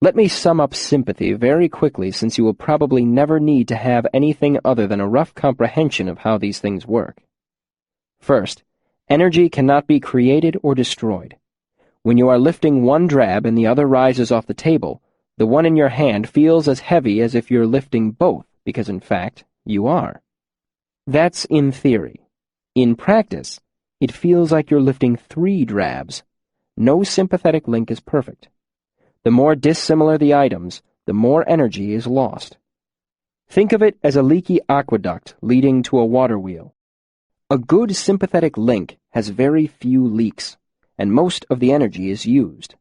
Let me sum up sympathy very quickly, since you will probably never need to have anything other than a rough comprehension of how these things work. First, energy cannot be created or destroyed. When you are lifting one drab and the other rises off the table, the one in your hand feels as heavy as if you're lifting both, because in fact, you are. That's in theory. In practice, it feels like you're lifting 3 drabs. No sympathetic link is perfect. The more dissimilar the items, the more energy is lost. Think of it as a leaky aqueduct leading to a water wheel. A good sympathetic link has very few leaks, and most of the energy is used.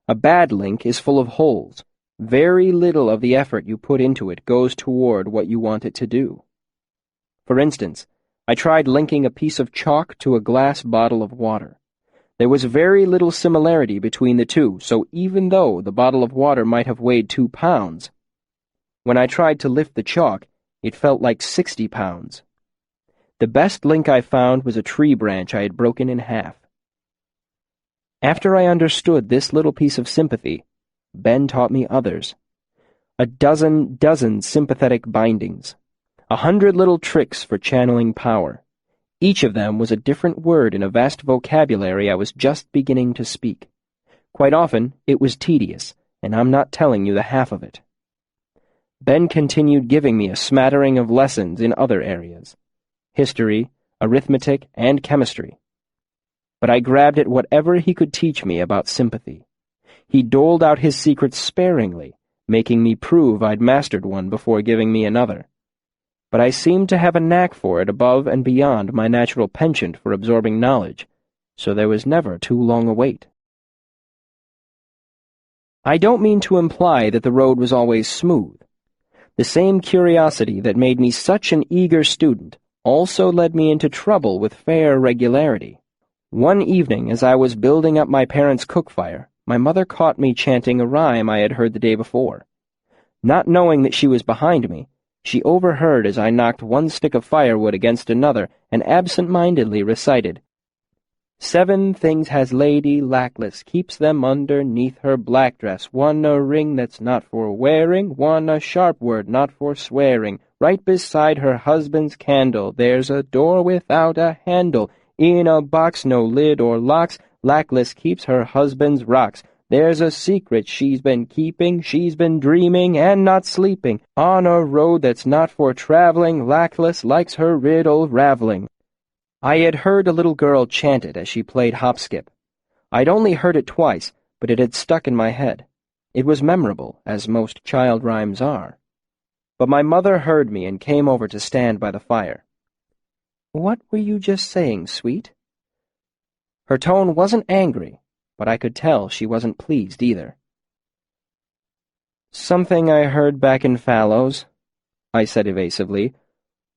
A bad link is full of holes. Very little of the effort you put into it goes toward what you want it to do. For instance, I tried linking a piece of chalk to a glass bottle of water. There was very little similarity between the two, so even though the bottle of water might have weighed 2 pounds, when I tried to lift the chalk, it felt like 60 pounds. The best link I found was a tree branch I had broken in half. After I understood this little piece of sympathy, Ben taught me others. A dozen sympathetic bindings. 100 little tricks for channeling power. Each of them was a different word in a vast vocabulary I was just beginning to speak. Quite often, it was tedious, and I'm not telling you the half of it. Ben continued giving me a smattering of lessons in other areas. History, arithmetic, and chemistry. But I grabbed at whatever he could teach me about sympathy. He doled out his secrets sparingly, making me prove I'd mastered one before giving me another. But I seemed to have a knack for it above and beyond my natural penchant for absorbing knowledge, so there was never too long a wait. I don't mean to imply that the road was always smooth. The same curiosity that made me such an eager student also led me into trouble with fair regularity. One evening, as I was building up my parents' cook fire, my mother caught me chanting a rhyme I had heard the day before. Not knowing that she was behind me, she overheard as I knocked one stick of firewood against another and absent-mindedly recited, 7 things has Lady Lackless, keeps them underneath her black dress. 1 a ring that's not for wearing, 1 a sharp word not for swearing. Right beside her husband's candle, there's a door without a handle. In a box, no lid or locks, Lackless keeps her husband's rocks. There's a secret she's been keeping, she's been dreaming and not sleeping. On a road that's not for traveling, Lackless likes her riddle raveling. I had heard a little girl chant it as she played hop-skip. I'd only heard it twice, but it had stuck in my head. It was memorable, as most child rhymes are. But my mother heard me and came over to stand by the fire. "What were you just saying, sweet?" Her tone wasn't angry, but I could tell she wasn't pleased either. "Something I heard back in Fallows," I said evasively.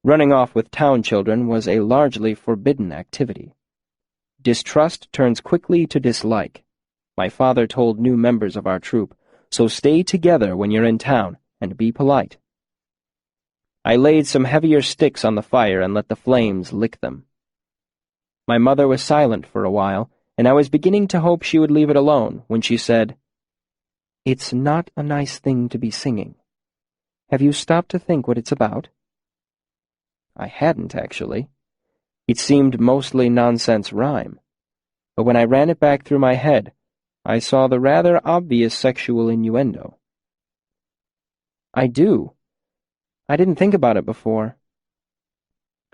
Running off with town children was a largely forbidden activity. Distrust turns quickly to dislike. My father told new members of our troop, so stay together when you're in town and be polite. I laid some heavier sticks on the fire and let the flames lick them. My mother was silent for a while, and I was beginning to hope she would leave it alone when she said, "It's not a nice thing to be singing. Have you stopped to think what it's about?" I hadn't, actually. It seemed mostly nonsense rhyme. But when I ran it back through my head, I saw the rather obvious sexual innuendo. "I do. I didn't think about it before."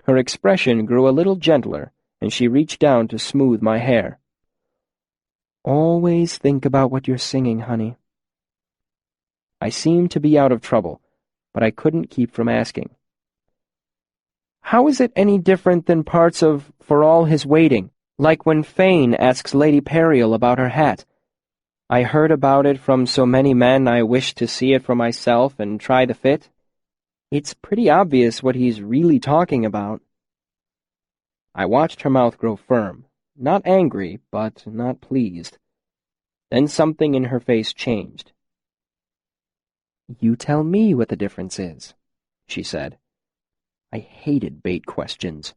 Her expression grew a little gentler, and she reached down to smooth my hair. "Always think about what you're singing, honey." I seemed to be out of trouble, but I couldn't keep from asking. "How is it any different than parts of For All His Waiting, like when Fane asks Lady Periel about her hat? I heard about it from so many men I wished to see it for myself and try the fit. It's pretty obvious what he's really talking about." I watched her mouth grow firm, not angry, but not pleased. Then something in her face changed. "You tell me what the difference is," she said. I hated bait questions.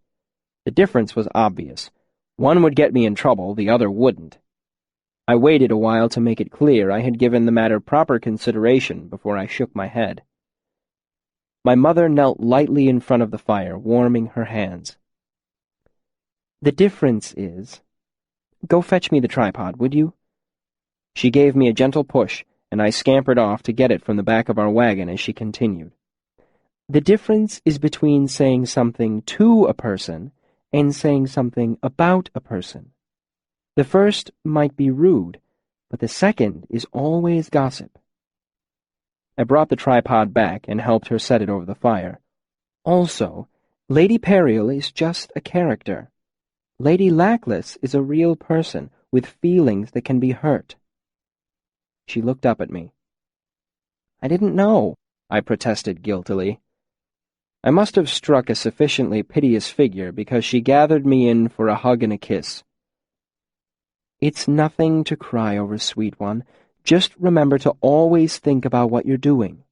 The difference was obvious. One would get me in trouble, the other wouldn't. I waited a while to make it clear I had given the matter proper consideration before I shook my head. My mother knelt lightly in front of the fire, warming her hands. "The difference is— Go fetch me the tripod, would you?" She gave me a gentle push, and I scampered off to get it from the back of our wagon as she continued. "The difference is between saying something to a person and saying something about a person. The first might be rude, but the second is always gossip." I brought the tripod back and helped her set it over the fire. "Also, Lady Periel is just a character. Lady Lackless is a real person with feelings that can be hurt." She looked up at me. "I didn't know," I protested guiltily. I must have struck a sufficiently piteous figure because she gathered me in for a hug and a kiss. "It's nothing to cry over, sweet one. Just remember to always think about what you're doing."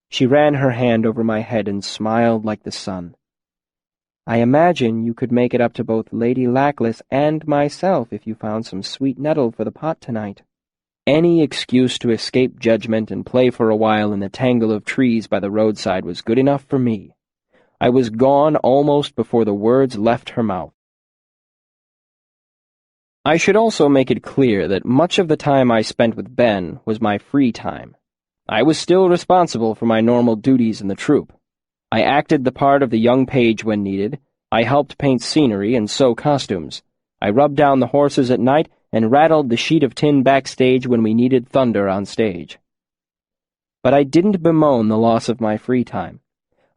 She ran her hand over my head and smiled like the sun. "I imagine you could make it up to both Lady Lackless and myself if you found some sweet nettle for the pot tonight." Any excuse to escape judgment and play for a while in the tangle of trees by the roadside was good enough for me. I was gone almost before the words left her mouth. I should also make it clear that much of the time I spent with Ben was my free time. I was still responsible for my normal duties in the troupe. I acted the part of the young page when needed. I helped paint scenery and sew costumes. I rubbed down the horses at night and rattled the sheet of tin backstage when we needed thunder on stage. But I didn't bemoan the loss of my free time.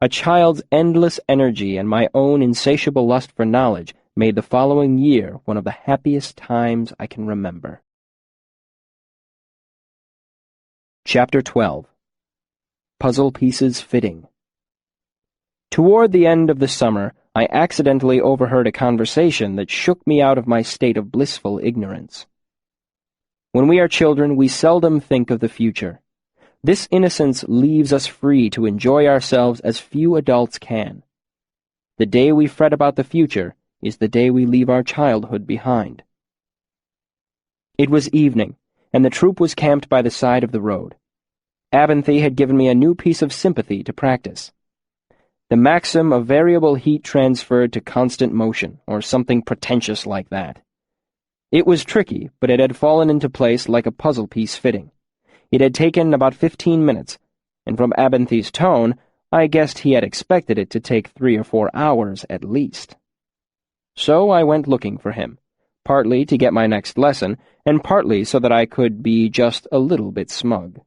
A child's endless energy and my own insatiable lust for knowledge made the following year one of the happiest times I can remember. Chapter 12. Puzzle Pieces Fitting. Toward the end of the summer, I accidentally overheard a conversation that shook me out of my state of blissful ignorance. When we are children, we seldom think of the future. This innocence leaves us free to enjoy ourselves as few adults can. The day we fret about the future is the day we leave our childhood behind. It was evening, and the troop was camped by the side of the road. Abinthy had given me a new piece of sympathy to practice. The maxim of variable heat transferred to constant motion, or something pretentious like that. It was tricky, but it had fallen into place like a puzzle piece fitting. It had taken about 15 minutes, and from Abinthy's tone, I guessed he had expected it to take 3 or 4 hours at least. So I went looking for him, partly to get my next lesson, and partly so that I could be just a little bit smug.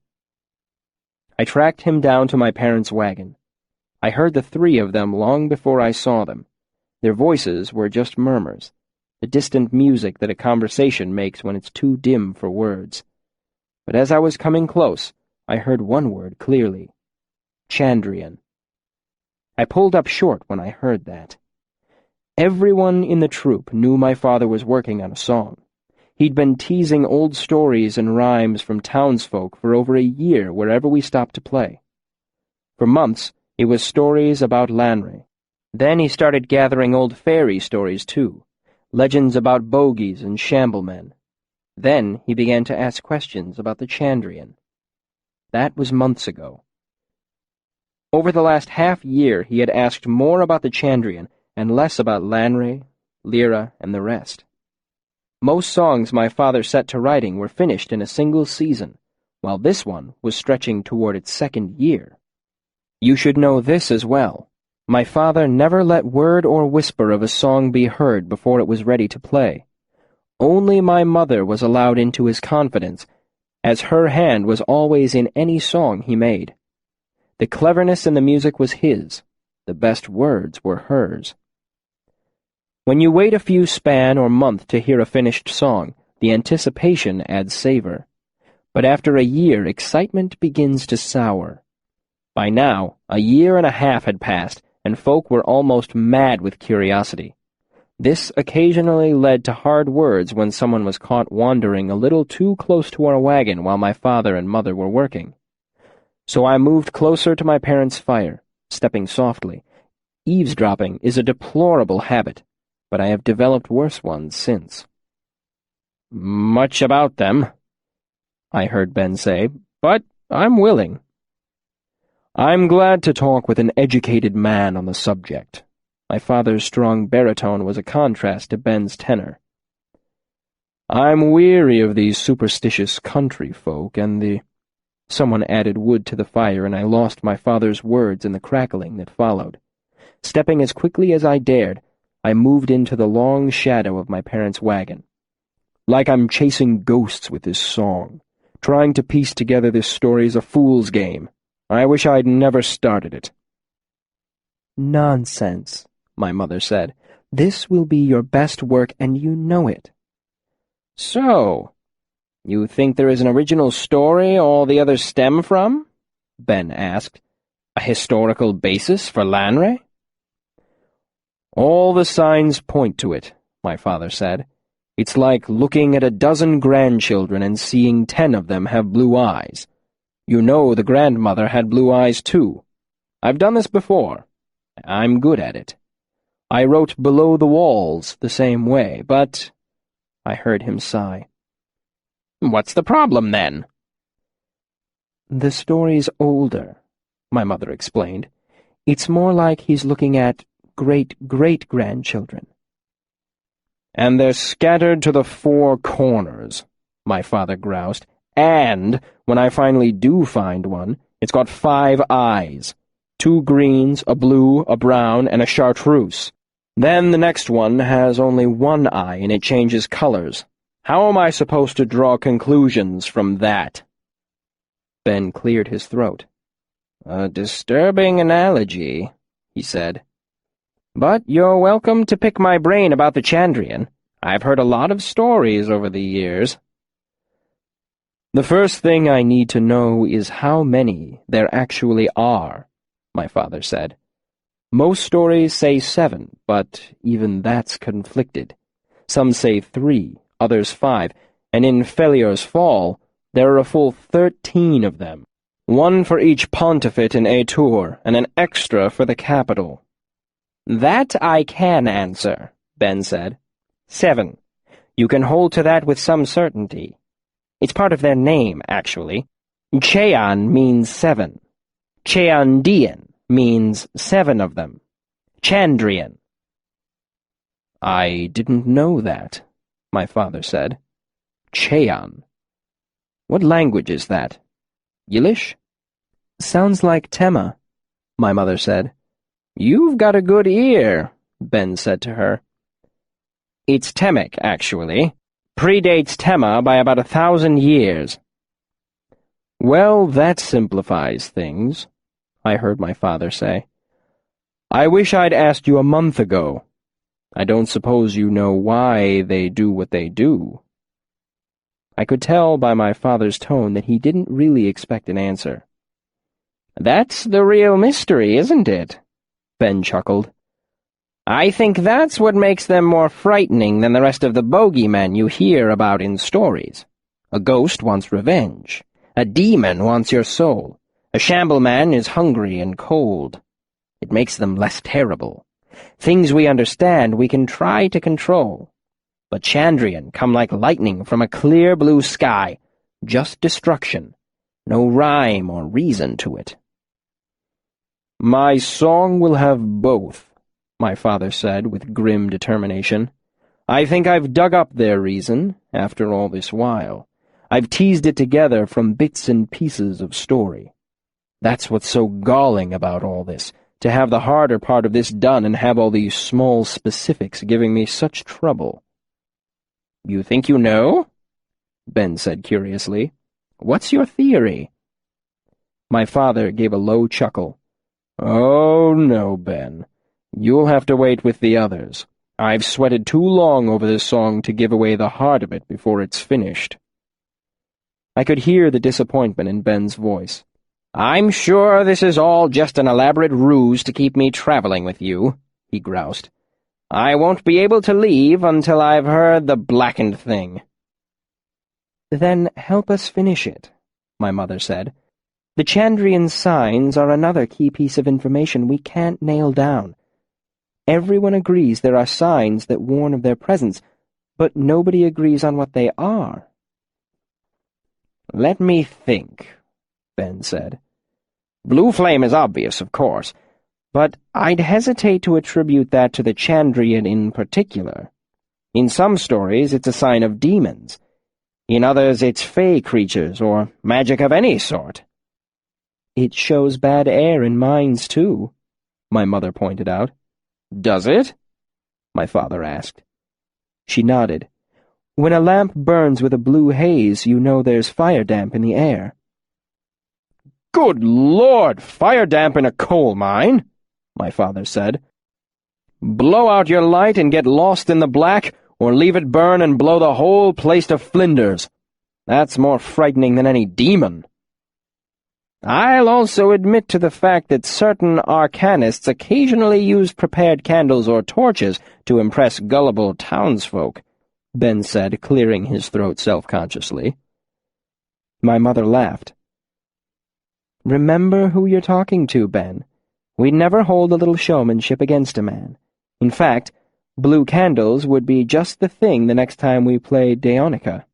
I tracked him down to my parents' wagon. I heard the 3 of them long before I saw them. Their voices were just murmurs, the distant music that a conversation makes when it's too dim for words. But as I was coming close, I heard one word clearly: Chandrian. I pulled up short when I heard that. Everyone in the troupe knew my father was working on a song. He'd been teasing old stories and rhymes from townsfolk for over a year wherever we stopped to play. For months, it was stories about Lanre. Then he started gathering old fairy stories, too, legends about bogies and shamblemen. Then he began to ask questions about the Chandrian. That was months ago. Over the last half-year, he had asked more about the Chandrian and less about Lanre, Lyra, and the rest. Most songs my father set to writing were finished in a single season, while this one was stretching toward its 2nd year. You should know this as well. My father never let word or whisper of a song be heard before it was ready to play. Only my mother was allowed into his confidence, as her hand was always in any song he made. The cleverness in the music was his. The best words were hers. When you wait a few span or month to hear a finished song, the anticipation adds savor. But after a year, excitement begins to sour. By now, a year and a half had passed, and folk were almost mad with curiosity. This occasionally led to hard words when someone was caught wandering a little too close to our wagon while my father and mother were working. So I moved closer to my parents' fire, stepping softly. Eavesdropping is a deplorable habit, but I have developed worse ones since. much about them," I heard Ben say, "but I'm willing." "I'm glad to talk with an educated man on the subject." My father's strong baritone was a contrast to Ben's tenor. "I'm weary of these superstitious country folk and the—" Someone added wood to the fire, and I lost my father's words in the crackling that followed. Stepping as quickly as I dared, I moved into the long shadow of my parents' wagon. Like I'm chasing ghosts with this song. Trying to piece together this story is a fool's game. I wish I'd never started it. "Nonsense," my mother said. "This will be your best work, and you know it." "So, you think there is an original story all the others stem from?" Ben asked. "A historical basis for Lanre?" "All the signs point to it," my father said. "It's like looking at a dozen grandchildren and seeing 10 of them have blue eyes. You know the grandmother had blue eyes too. I've done this before. I'm good at it. I wrote Below the Walls the same way, but—" I heard him sigh. "What's the problem, then?" "The story's older," my mother explained. "It's more like he's looking at great-great-grandchildren." "And they're scattered to the 4 corners," my father groused. "And, when I finally do find one, it's got 5 eyes. 2 greens, a blue, a brown, and a chartreuse. Then the next one has only 1 eye and it changes colors. How am I supposed to draw conclusions from that?" Ben cleared his throat. "A disturbing analogy," he said. "But you're welcome to pick my brain about the Chandrian. I've heard a lot of stories over the years." "The first thing I need to know is how many there actually are," my father said. "Most stories say 7, but even that's conflicted. Some say 3, others 5, and in Felior's Fall, there are a full 13 of them. 1 for each pontificate in Aetur, and an extra for the capital." "That I can answer," Ben said. 7. You can hold to that with some certainty. It's part of their name, actually. Chean means 7. Cheandian means 7 of them. Chandrian. "I didn't know that," my father said. "Chean. What language is that? Yiddish?" "Sounds like Tema," my mother said. "You've got a good ear," Ben said to her. "It's Temic, actually. Predates Tema by about 1,000 years. "Well, that simplifies things," I heard my father say. "I wish I'd asked you a month ago. I don't suppose you know why they do what they do." I could tell by my father's tone that he didn't really expect an answer. "That's the real mystery, isn't it?" Ben chuckled. "I think that's what makes them more frightening than the rest of the bogeymen you hear about in stories. A ghost wants revenge. A demon wants your soul. A shambleman is hungry and cold. It makes them less terrible. Things we understand we can try to control. But Chandrian come like lightning from a clear blue sky. Just destruction. No rhyme or reason to it." "My song will have both," my father said with grim determination. "I think I've dug up their reason, after all this while. I've teased it together from bits and pieces of story. That's what's so galling about all this, to have the harder part of this done and have all these small specifics giving me such trouble." "You think you know?" Ben said curiously. "What's your theory?" My father gave a low chuckle. "Oh, no, Ben. You'll have to wait with the others. I've sweated too long over this song to give away the heart of it before it's finished." I could hear the disappointment in Ben's voice. "I'm sure this is all just an elaborate ruse to keep me traveling with you," he groused. "I won't be able to leave until I've heard the blackened thing." "Then help us finish it," my mother said. "The Chandrian signs are another key piece of information we can't nail down. Everyone agrees there are signs that warn of their presence, But nobody agrees on what they are. Let me think, Ben said. Blue flame is obvious, of course, but I'd hesitate to attribute that to the Chandrian in particular. In some stories, it's a sign of demons. In others, it's fey creatures or magic of any sort. It shows bad air in mines, too, my mother pointed out. Does it? My father asked. She nodded. When a lamp burns with a blue haze, you know there's fire damp in the air. Good Lord, fire damp in a coal mine, my father said. Blow out your light and get lost in the black, or leave it burn and blow the whole place to flinders. That's more frightening than any demon. I'll also admit to the fact that certain arcanists occasionally use prepared candles or torches to impress gullible townsfolk, Ben said, clearing his throat self-consciously. My mother laughed. Remember who you're talking to, Ben. We'd never hold a little showmanship against a man. In fact, blue candles would be just the thing the next time we played Daonica.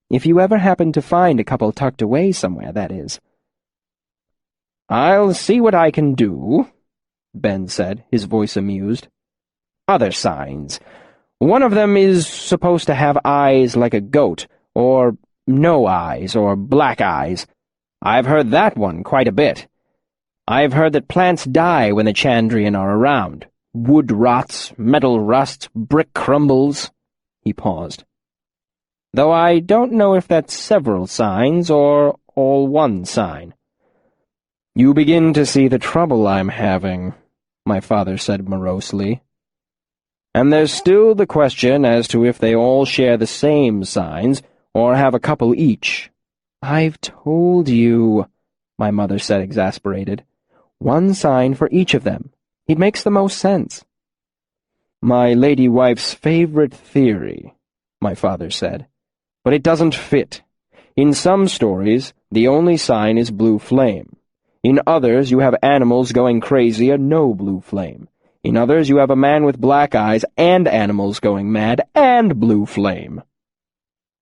If you ever happen to find a couple tucked away somewhere, that is. I'll see what I can do, Ben said, his voice amused. Other signs. One of them is supposed to have eyes like a goat, or no eyes, or black eyes. I've heard that one quite a bit. I've heard that plants die when the Chandrian are around. Wood rots, metal rusts, brick crumbles. He paused. Though I don't know if that's several signs or all one sign. You begin to see the trouble I'm having, my father said morosely. And there's still the question as to if they all share the same signs, or have a couple each. I've told you, my mother said, exasperated. One sign for each of them. It makes the most sense. My lady wife's favorite theory, my father said. But it doesn't fit. In some stories, the only sign is blue flame. In others, you have animals going crazy and no blue flame. In others, you have a man with black eyes and animals going mad and blue flame.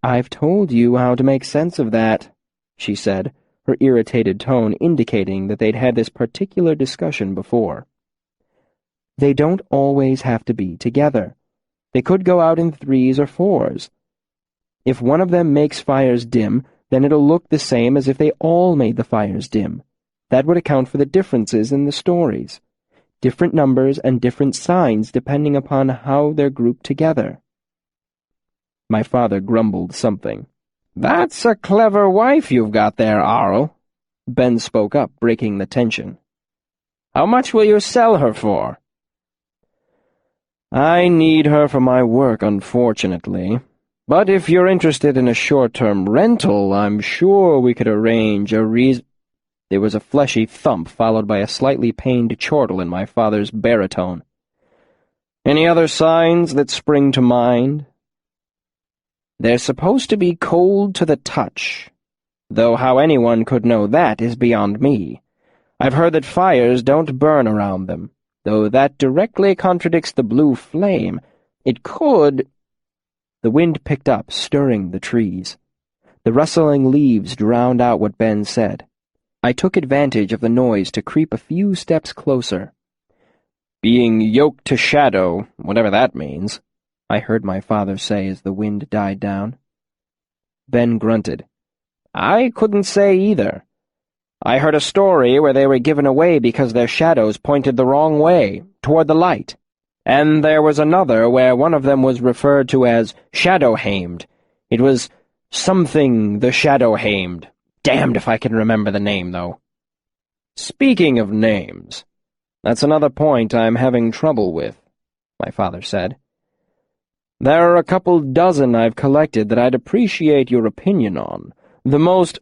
I've told you how to make sense of that, she said, her irritated tone indicating that they'd had this particular discussion before. They don't always have to be together. They could go out in 3s or 4s. If one of them makes fires dim, then it'll look the same as if they all made the fires dim. That would account for the differences in the stories. Different numbers and different signs depending upon how they're grouped together. My father grumbled something. That's a clever wife you've got there, Arl. Ben spoke up, breaking the tension. How much will you sell her for? I need her for my work, unfortunately. But if you're interested in a short-term rental, I'm sure we could arrange a There was a fleshy thump, followed by a slightly pained chortle in my father's baritone. Any other signs that spring to mind? They're supposed to be cold to the touch, though how anyone could know that is beyond me. I've heard that fires don't burn around them, though that directly contradicts the blue flame. It could— The wind picked up, stirring the trees. The rustling leaves drowned out what Ben said. I took advantage of the noise to creep a few steps closer. Being yoked to shadow, whatever that means, I heard my father say as the wind died down. Ben grunted. I couldn't say either. I heard a story where they were given away because their shadows pointed the wrong way, toward the light. And there was another where one of them was referred to as shadow-hamed. It was something the shadow-hamed. Damned if I can remember the name, though. Speaking of names, that's another point I'm having trouble with, my father said. There are a couple dozen I've collected that I'd appreciate your opinion on. The most—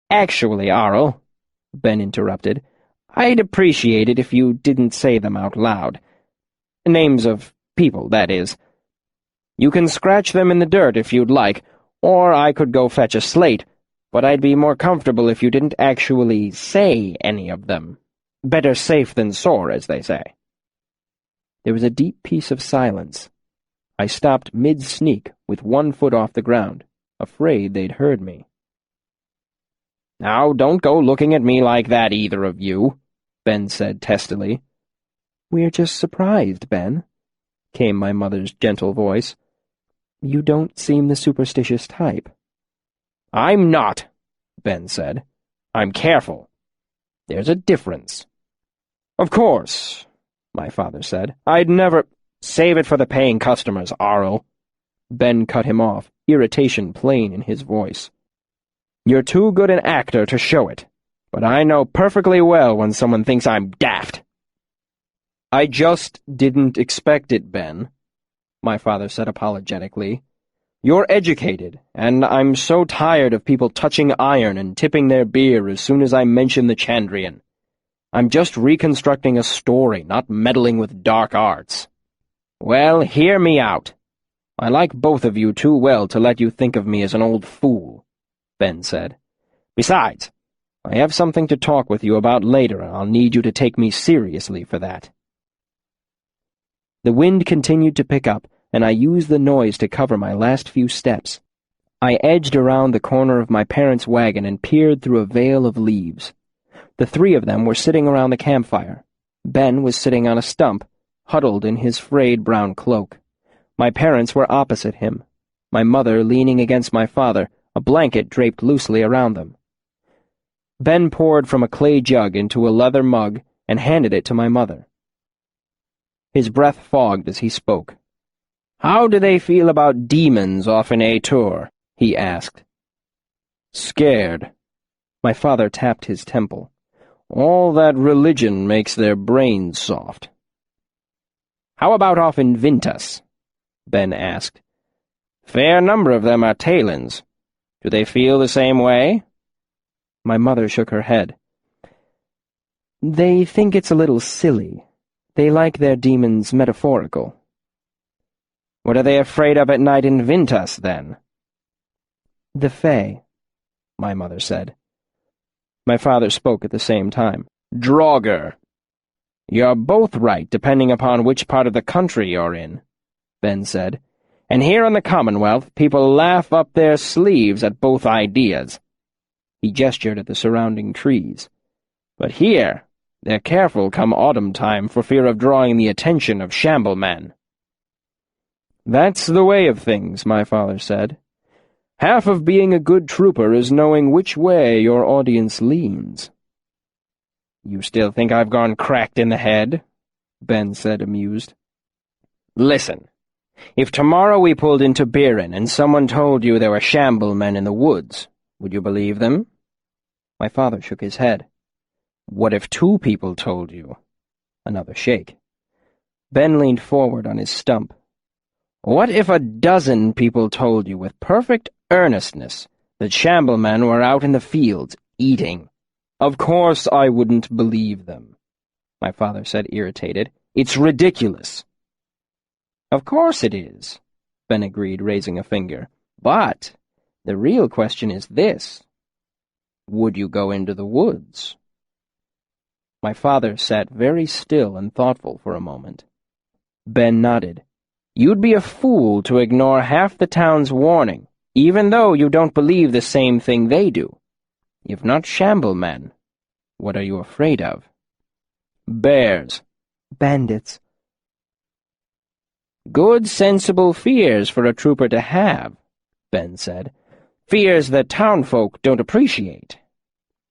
Actually, Arl, Ben interrupted, I'd appreciate it if you didn't say them out loud. Names of people, that is. You can scratch them in the dirt if you'd like, or I could go fetch a slate, but I'd be more comfortable if you didn't actually say any of them. Better safe than sore, as they say. There was a deep piece of silence. I stopped mid-sneak with one foot off the ground, afraid they'd heard me. "Now, don't go looking at me like that, either of you," Ben said testily. "We're just surprised, Ben," came my mother's gentle voice. "You don't seem the superstitious type." "I'm not," Ben said. "I'm careful. There's a difference." "Of course," my father said. "I'd never—" "Save it for the paying customers, Arl." Ben cut him off, irritation plain in his voice. "You're too good an actor to show it, but I know perfectly well when someone thinks I'm daft." "I just didn't expect it, Ben," my father said apologetically. "You're educated, and I'm so tired of people touching iron and tipping their beer as soon as I mention the Chandrian. I'm just reconstructing a story, not meddling with dark arts." "Well, hear me out. I like both of you too well to let you think of me as an old fool," Ben said. "Besides, I have something to talk with you about later, and I'll need you to take me seriously for that." The wind continued to pick up, and I used the noise to cover my last few steps. I edged around the corner of my parents' wagon and peered through a veil of leaves. The three of them were sitting around the campfire. Ben was sitting on a stump, huddled in his frayed brown cloak. My parents were opposite him, my mother leaning against my father, a blanket draped loosely around them. Ben poured from a clay jug into a leather mug and handed it to my mother. His breath fogged as he spoke. "How do they feel about demons off in Atur?" he asked. "Scared." My father tapped his temple. "All that religion makes their brains soft." "How about off in Vintas?" Ben asked. "Fair number of them are Talons. Do they feel the same way?" My mother shook her head. "They think it's a little silly. They like their demons metaphorical." "What are they afraid of at night in Vintas, then?" "The Fae," my mother said. My father spoke at the same time. "Draugr. You're both right, depending upon which part of the country you're in," Ben said. "And here in the Commonwealth, people laugh up their sleeves at both ideas." He gestured at the surrounding trees. "But here, they're careful come autumn time for fear of drawing the attention of shamblemen." "That's the way of things," my father said. "Half of being a good trooper is knowing which way your audience leans." "You still think I've gone cracked in the head?" Ben said, amused. "Listen, if tomorrow we pulled into Biren and someone told you there were shamblemen in the woods, would you believe them?" My father shook his head. "What if two people told you?" Another shake. Ben leaned forward on his stump. "What if a dozen people told you with perfect earnestness that shamblemen were out in the fields eating?" "Of course I wouldn't believe them," my father said, irritated. "It's ridiculous." "Of course it is," Ben agreed, raising a finger. "But the real question is this. Would you go into the woods?" My father sat very still and thoughtful for a moment. Ben nodded. "You'd be a fool to ignore half the town's warning, even though you don't believe the same thing they do. If not shamblemen, what are you afraid of?" "Bears." "Bandits." "Good, sensible fears for a trooper to have," Ben said. "Fears that townfolk don't appreciate.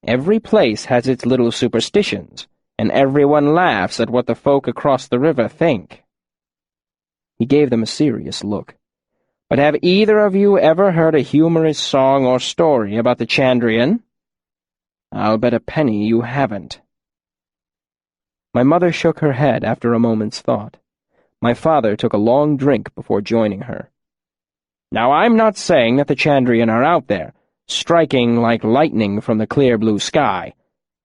Every place has its little superstitions, and everyone laughs at what the folk across the river think." He gave them a serious look. "But have either of you ever heard a humorous song or story about the Chandrian?" "I'll bet a penny you haven't." My mother shook her head after a moment's thought. My father took a long drink before joining her. "Now, I'm not saying that the Chandrian are out there, striking like lightning from the clear blue sky,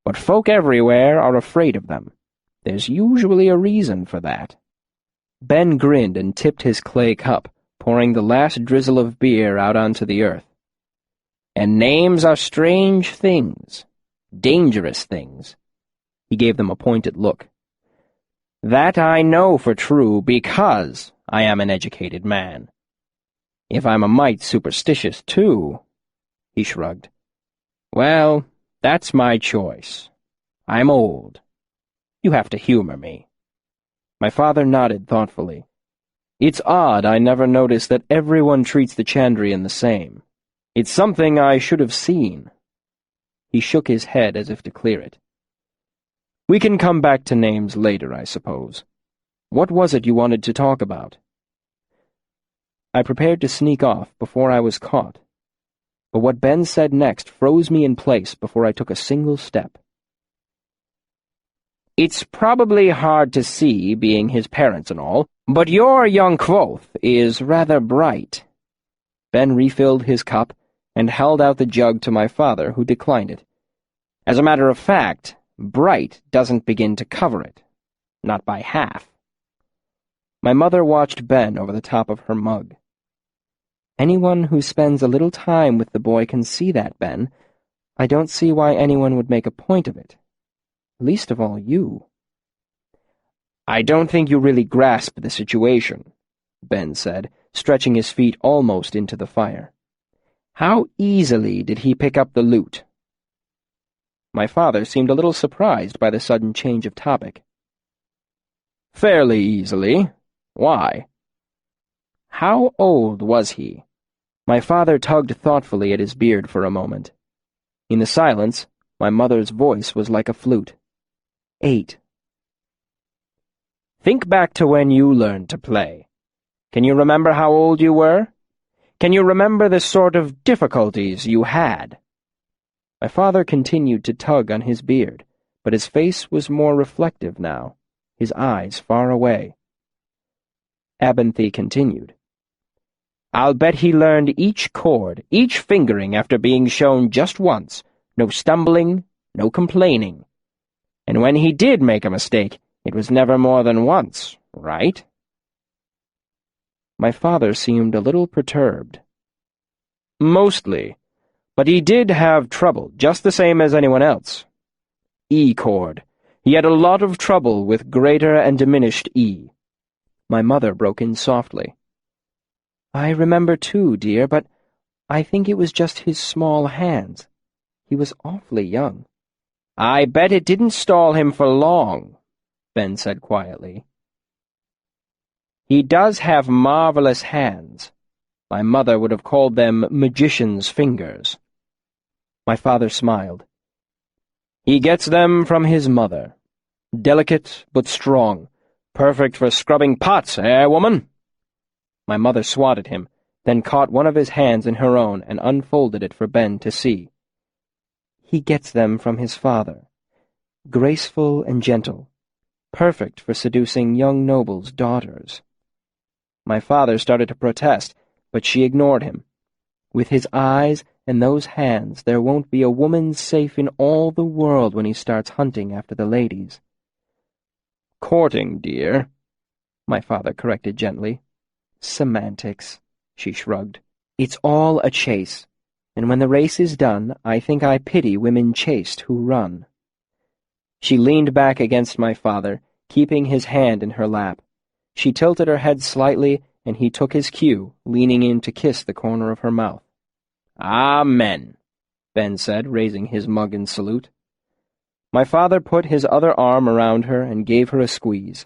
but folk everywhere are afraid of them. There's usually a reason for that." Ben grinned and tipped his clay cup, pouring the last drizzle of beer out onto the earth. "And names are strange things, dangerous things." He gave them a pointed look. That I know for true because I am an educated man. If I'm a mite superstitious, too, he shrugged. Well, that's my choice. I'm old. You have to humor me. My father nodded thoughtfully. It's odd I never noticed that everyone treats the Chandrian the same. It's something I should have seen. He shook his head as if to clear it. We can come back to names later, I suppose. What was it you wanted to talk about? I prepared to sneak off before I was caught, but what Ben said next froze me in place before I took a single step. It's probably hard to see, being his parents and all, but your young Quoth is rather bright. Ben refilled his cup and held out the jug to my father, who declined it. As a matter of fact, bright doesn't begin to cover it. Not by half. My mother watched Ben over the top of her mug. Anyone who spends a little time with the boy can see that, Ben. I don't see why anyone would make a point of it. Least of all you. I don't think you really grasp the situation, Ben said, stretching his feet almost into the fire. How easily did he pick up the loot? My father seemed a little surprised by the sudden change of topic. Fairly easily. Why? How old was he? My father tugged thoughtfully at his beard for a moment. In the silence, my mother's voice was like a flute. 8. Think back to when you learned to play. Can you remember how old you were? Can you remember the sort of difficulties you had? My father continued to tug on his beard, but his face was more reflective now, his eyes far away. Abinthy continued. I'll bet he learned each chord, each fingering after being shown just once, no stumbling, no complaining. And when he did make a mistake, it was never more than once, right? My father seemed a little perturbed. Mostly, but he did have trouble, just the same as anyone else. E chord. He had a lot of trouble with greater and diminished E. My mother broke in softly. I remember too, dear, but I think it was just his small hands. He was awfully young. I bet it didn't stall him for long, Ben said quietly. He does have marvelous hands. My mother would have called them magician's fingers. My father smiled. He gets them from his mother. Delicate but strong. Perfect for scrubbing pots, eh, woman? My mother swatted him, then caught one of his hands in her own and unfolded it for Ben to see. He gets them from his father. Graceful and gentle. Perfect for seducing young nobles' daughters. My father started to protest, but she ignored him. With his eyes and those hands, there won't be a woman safe in all the world when he starts hunting after the ladies. Courting, dear, my father corrected gently. Semantics, she shrugged. It's all a chase, and when the race is done, I think I pity women chaste who run. She leaned back against my father, keeping his hand in her lap. She tilted her head slightly, and he took his cue, leaning in to kiss the corner of her mouth. Amen, Ben said, raising his mug in salute. My father put his other arm around her and gave her a squeeze.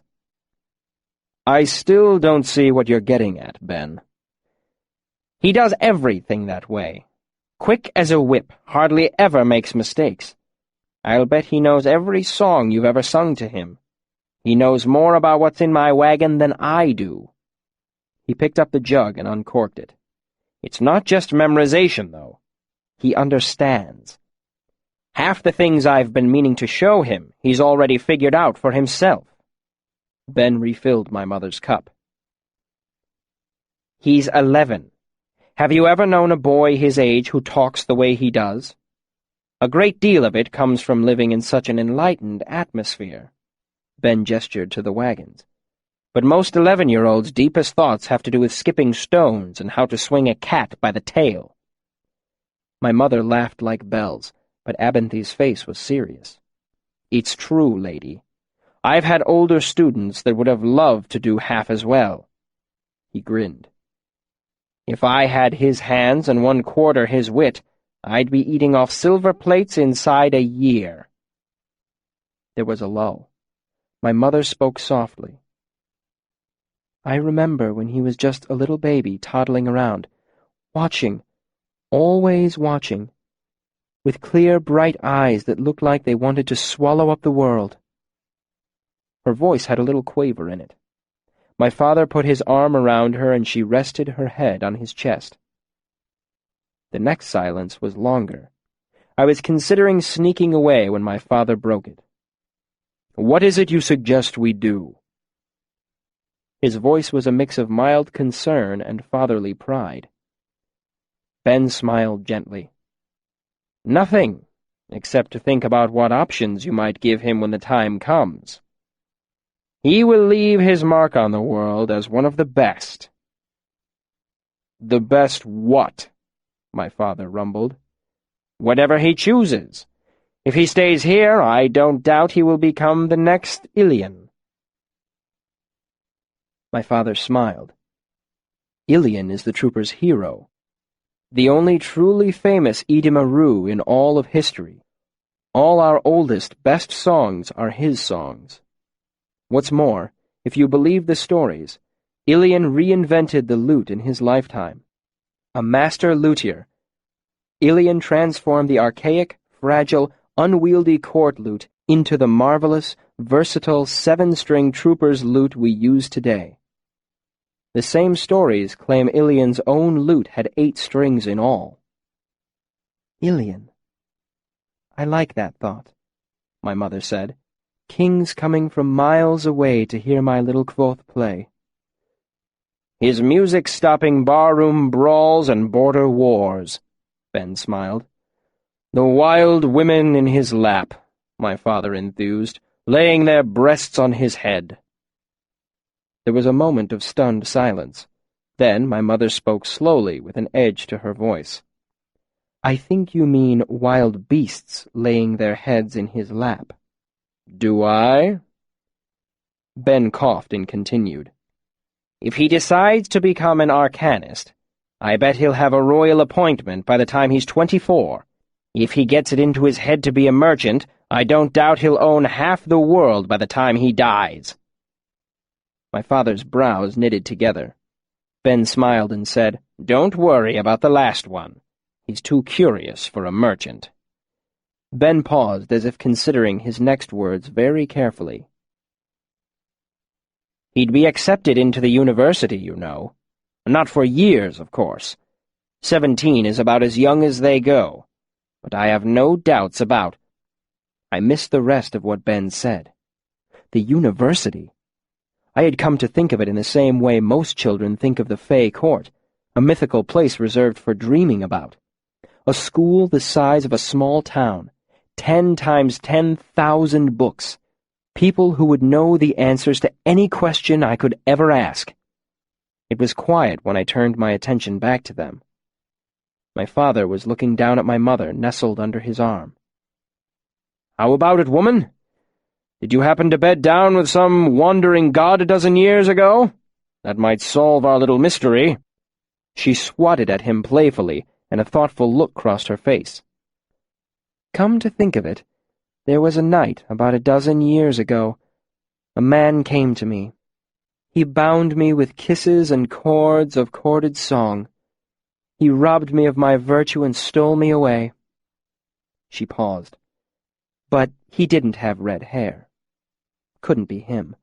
I still don't see what you're getting at, Ben. He does everything that way. Quick as a whip, hardly ever makes mistakes. I'll bet he knows every song you've ever sung to him. He knows more about what's in my wagon than I do. He picked up the jug and uncorked it. It's not just memorization, though. He understands. Half the things I've been meaning to show him, he's already figured out for himself. Ben refilled my mother's cup. He's 11. Have you ever known a boy his age who talks the way he does? A great deal of it comes from living in such an enlightened atmosphere. Ben gestured to the wagons. But most 11-year-olds' deepest thoughts have to do with skipping stones and how to swing a cat by the tail. My mother laughed like bells, but Abinthy's face was serious. It's true, lady. I've had older students that would have loved to do half as well." He grinned. "If I had his hands and 1/4 his wit, I'd be eating off silver plates inside a year." There was a lull. My mother spoke softly. "I remember when he was just a little baby toddling around, watching, always watching, with clear, bright eyes that looked like they wanted to swallow up the world." Her voice had a little quaver in it. My father put his arm around her and she rested her head on his chest. The next silence was longer. I was considering sneaking away when my father broke it. "What is it you suggest we do?" His voice was a mix of mild concern and fatherly pride. Ben smiled gently. "Nothing, except to think about what options you might give him when the time comes. He will leave his mark on the world as one of the best." "The best what?" my father rumbled. "Whatever he chooses. If he stays here, I don't doubt he will become the next Ilian." My father smiled. Ilian is the trooper's hero, the only truly famous Idimaru in all of history. All our oldest, best songs are his songs. What's more, if you believe the stories, Ilian reinvented the lute in his lifetime. A master luthier, Ilian transformed the archaic, fragile, unwieldy court lute into the marvelous, versatile 7-string trooper's lute we use today. The same stories claim Ilian's own lute had 8 strings in all. "Ilian. I like that thought," my mother said. "Kings coming from miles away to hear my little Kvothe play." "His music stopping barroom brawls and border wars," Ben smiled. "The wild women in his lap," my father enthused, "laying their breasts on his head." There was a moment of stunned silence. Then my mother spoke slowly with an edge to her voice. "I think you mean wild beasts laying their heads in his lap." "Do I?" Ben coughed and continued. "If he decides to become an arcanist, I bet he'll have a royal appointment by the time he's 24. If he gets it into his head to be a merchant, I don't doubt he'll own half the world by the time he dies." My father's brows knitted together. Ben smiled and said, "Don't worry about the last one. He's too curious for a merchant." Ben paused as if considering his next words very carefully. "He'd be accepted into the university, you know. Not for years, of course. 17 is about as young as they go. But I have no doubts about—" I missed the rest of what Ben said. The university. I had come to think of it in the same way most children think of the Fey Court, a mythical place reserved for dreaming about. A school the size of a small town, 10 times 10,000 books, people who would know the answers to any question I could ever ask. It was quiet when I turned my attention back to them. My father was looking down at my mother, nestled under his arm. "How about it, woman? Did you happen to bed down with some wandering god a dozen years ago? That might solve our little mystery." She swatted at him playfully, and a thoughtful look crossed her face. "Come to think of it, there was a night about a dozen years ago. A man came to me. He bound me with kisses and chords of chorded song. He robbed me of my virtue and stole me away." She paused. "But he didn't have red hair. Couldn't be him."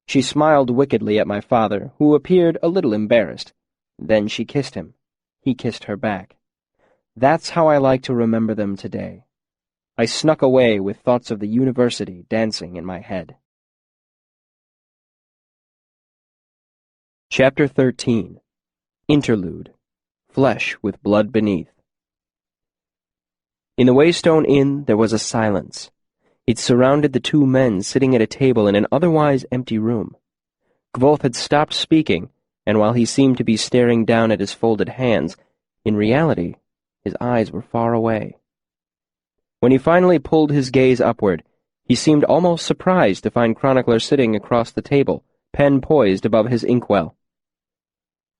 She smiled wickedly at my father, who appeared a little embarrassed. Then she kissed him. He kissed her back. That's how I like to remember them today. I snuck away with thoughts of the university dancing in my head. Chapter 13. Interlude. Flesh with Blood Beneath. In the Waystone Inn there was a silence. It surrounded the 2 men sitting at a table in an otherwise empty room. Kvothe had stopped speaking, and while he seemed to be staring down at his folded hands, in reality, his eyes were far away. When he finally pulled his gaze upward, He seemed almost surprised to find Chronicler sitting across the table, pen poised above his inkwell.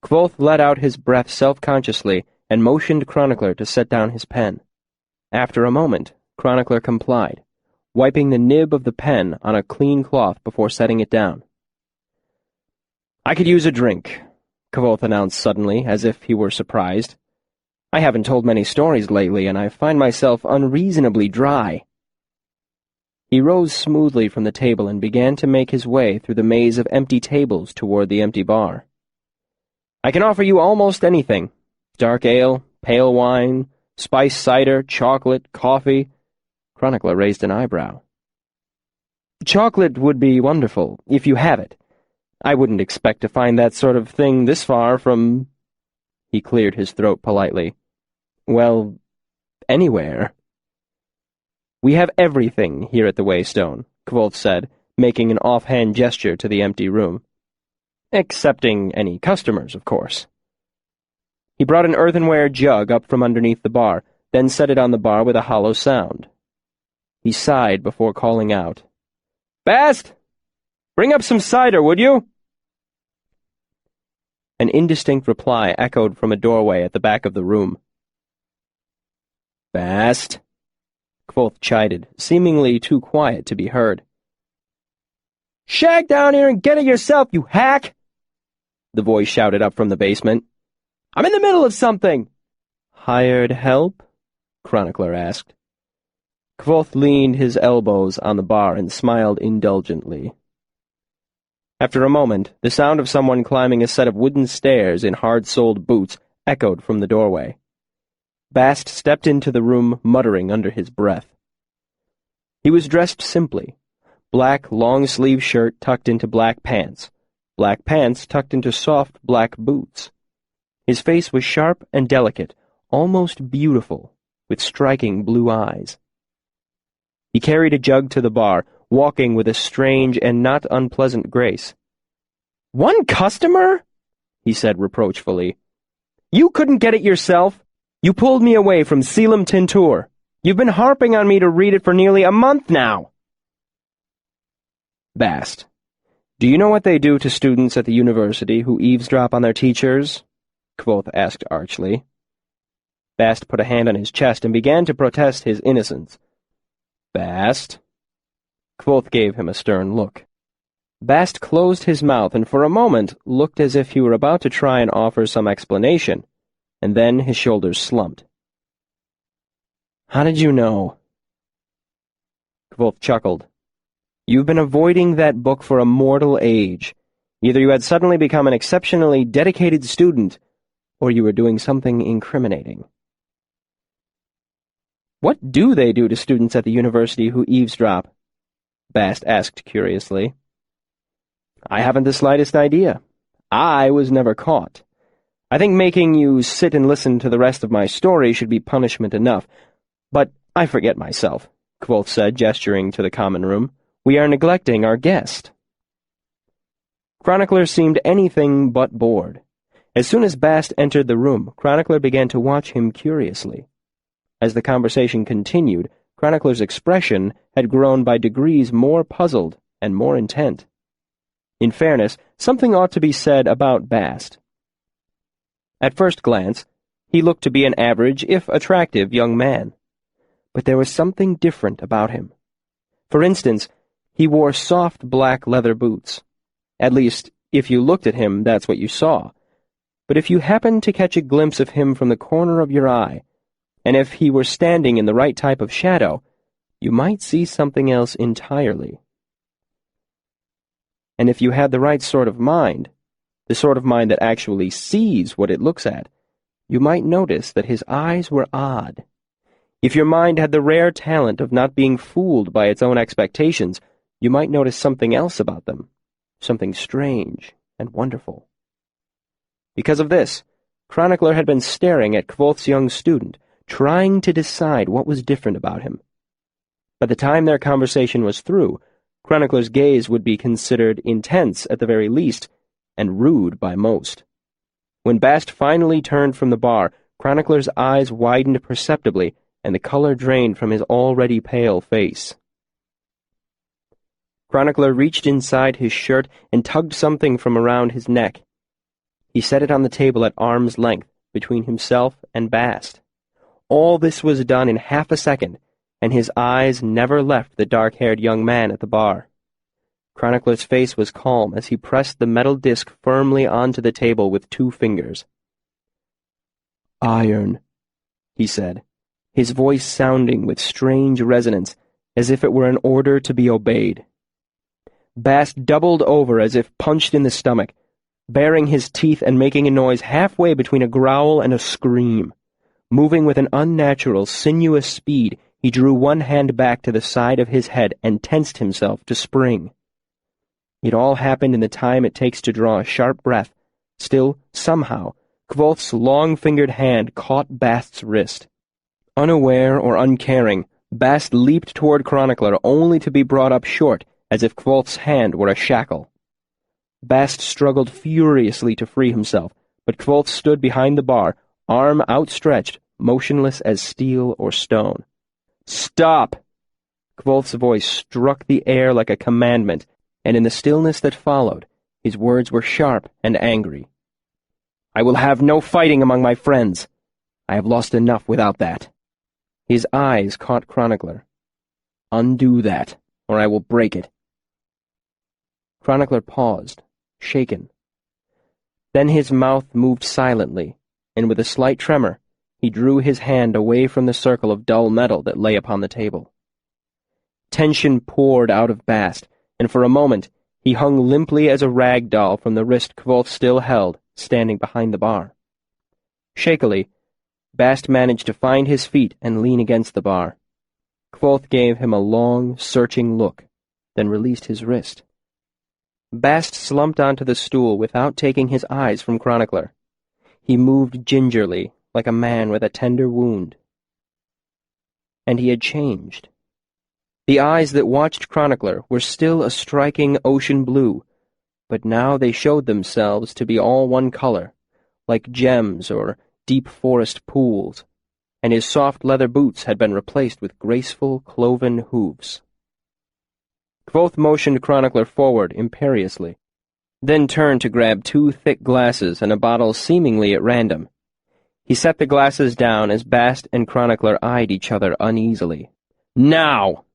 Kvothe let out his breath self-consciously and motioned Chronicler to set down his pen. After a moment, Chronicler complied, wiping the nib of the pen on a clean cloth before setting it down. "I could use a drink," Kvothe announced suddenly, as if he were surprised. "I haven't told many stories lately, and I find myself unreasonably dry." He rose smoothly from the table and began to make his way through the maze of empty tables toward the empty bar. "I can offer you almost anything. Dark ale, pale wine, spiced cider, chocolate, coffee." Chronicler raised an eyebrow. "Chocolate would be wonderful, if you have it. I wouldn't expect to find that sort of thing this far from—" He cleared his throat politely. "Well, anywhere." "We have everything here at the Waystone," Kvothe said, making an offhand gesture to the empty room. "Excepting any customers, of course." He brought an earthenware jug up from underneath the bar, then set it on the bar with a hollow sound. He sighed before calling out, "Bast! Bring up some cider, would you?" An indistinct reply echoed from a doorway at the back of the room. "Bast!" Kvothe chided, seemingly too quiet to be heard. "Shag down here and get it yourself, you hack!" the voice shouted up from the basement. "I'm in the middle of something!" "Hired help?" Chronicler asked. Kvothe leaned his elbows on the bar and smiled indulgently. After a moment, the sound of someone climbing a set of wooden stairs in hard-soled boots echoed from the doorway. Bast stepped into the room muttering under his breath. He was dressed simply. Black long-sleeve shirt tucked into black pants tucked into soft black boots. His face was sharp and delicate, almost beautiful, with striking blue eyes. He carried a jug to the bar, walking with a strange and not unpleasant grace. "One customer?" he said reproachfully. "You couldn't get it yourself? You pulled me away from Selim Tintur. You've been harping on me to read it for nearly a month now." "Bast, do you know what they do to students at the university who eavesdrop on their teachers?" Kvothe asked archly. Bast put a hand on his chest and began to protest his innocence. "Bast?" Kvothe gave him a stern look. Bast closed his mouth and for a moment looked as if he were about to try and offer some explanation, and then his shoulders slumped. "How did you know?" Kvothe chuckled. "You've been avoiding that book for a mortal age. Either you had suddenly become an exceptionally dedicated student, or you were doing something incriminating." "What do they do to students at the university who eavesdrop?" Bast asked curiously. "I haven't the slightest idea. I was never caught. I think making you sit and listen to the rest of my story should be punishment enough. But I forget myself," Kvothe said, gesturing to the common room. "We are neglecting our guest." Chronicler seemed anything but bored. As soon as Bast entered the room, Chronicler began to watch him curiously. As the conversation continued, Chronicler's expression had grown by degrees more puzzled and more intent. In fairness, something ought to be said about Bast. At first glance, he looked to be an average, if attractive, young man. But there was something different about him. For instance, he wore soft black leather boots. At least, if you looked at him, that's what you saw. But if you happened to catch a glimpse of him from the corner of your eye, and if he were standing in the right type of shadow, you might see something else entirely. And if you had the right sort of mind, the sort of mind that actually sees what it looks at, you might notice that his eyes were odd. If your mind had the rare talent of not being fooled by its own expectations, you might notice something else about them, something strange and wonderful. Because of this, Chronicler had been staring at Kvothe's young student, trying to decide what was different about him. By the time their conversation was through, Chronicler's gaze would be considered intense at the very least, and rude by most. When Bast finally turned from the bar, Chronicler's eyes widened perceptibly, and the color drained from his already pale face. Chronicler reached inside his shirt and tugged something from around his neck. He set it on the table at arm's length, between himself and Bast. All this was done in half a second, and his eyes never left the dark-haired young man at the bar. Chronicler's face was calm as he pressed the metal disc firmly onto the table with 2 fingers. "Iron," he said, his voice sounding with strange resonance, as if it were an order to be obeyed. Bast doubled over as if punched in the stomach, baring his teeth and making a noise halfway between a growl and a scream. Moving with an unnatural, sinuous speed, he drew one hand back to the side of his head and tensed himself to spring. It all happened in the time it takes to draw a sharp breath. Still, somehow, Kvolth's long-fingered hand caught Bast's wrist. Unaware or uncaring, Bast leaped toward Chronicler only to be brought up short, as if Kvolth's hand were a shackle. Bast struggled furiously to free himself, but Kvolth stood behind the bar, arm outstretched, motionless as steel or stone. "Stop!" Kvolth's voice struck the air like a commandment, and in the stillness that followed, his words were sharp and angry. "I will have no fighting among my friends. I have lost enough without that." His eyes caught Chronicler. "Undo that, or I will break it." Chronicler paused, shaken. Then his mouth moved silently, and with a slight tremor, he drew his hand away from the circle of dull metal that lay upon the table. Tension poured out of Bast, and for a moment he hung limply as a rag doll from the wrist Kvolth still held, standing behind the bar. Shakily, Bast managed to find his feet and lean against the bar. Kvolth gave him a long, searching look, then released his wrist. Bast slumped onto the stool without taking his eyes from Chronicler. He moved gingerly, like a man with a tender wound. And he had changed. The eyes that watched Chronicler were still a striking ocean blue, but now they showed themselves to be all one color, like gems or deep forest pools, and his soft leather boots had been replaced with graceful cloven hooves. Kvolth motioned Chronicler forward imperiously, then turned to grab 2 thick glasses and a bottle seemingly at random. He set the glasses down as Bast and Chronicler eyed each other uneasily. "Now!"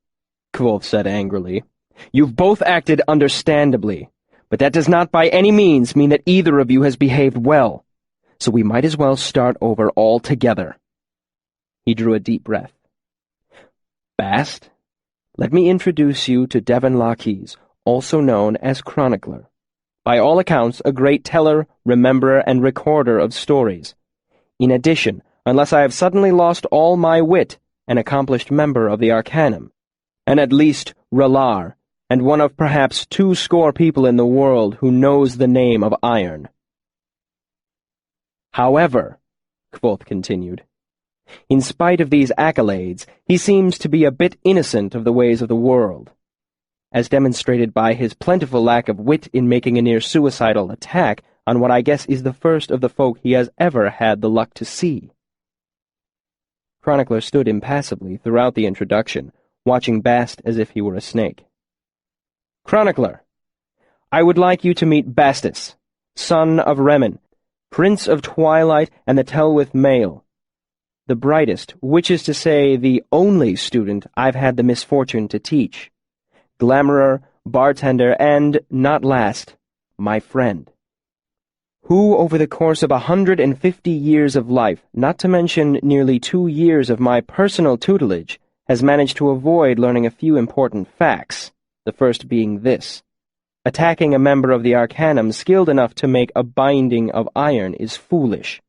Kvolth said angrily. "You've both acted understandably, but that does not by any means mean that either of you has behaved well, so we might as well start over altogether." He drew a deep breath. "Bast, let me introduce you to Devon Lockhees, also known as Chronicler. By all accounts, a great teller, rememberer, and recorder of stories. In addition, unless I have suddenly lost all my wit, an accomplished member of the Arcanum, and at least Relar, and one of perhaps 20 people in the world who knows the name of Iron. However," Kvolth continued, "in spite of these accolades, he seems to be a bit innocent of the ways of the world, as demonstrated by his plentiful lack of wit in making a near-suicidal attack on what I guess is the first of the folk he has ever had the luck to see." Chronicler stood impassively throughout the introduction, watching Bast as if he were a snake. "Chronicler, I would like you to meet Bastus, son of Remen, Prince of Twilight and the Telwyth Mail, the brightest, which is to say the only student I've had the misfortune to teach, glamorer, bartender, and, not last, my friend, who over the course of 150 years of life, not to mention nearly 2 years of my personal tutelage, has managed to avoid learning a few important facts, the first being this: attacking a member of the Arcanum skilled enough to make a binding of iron is foolish."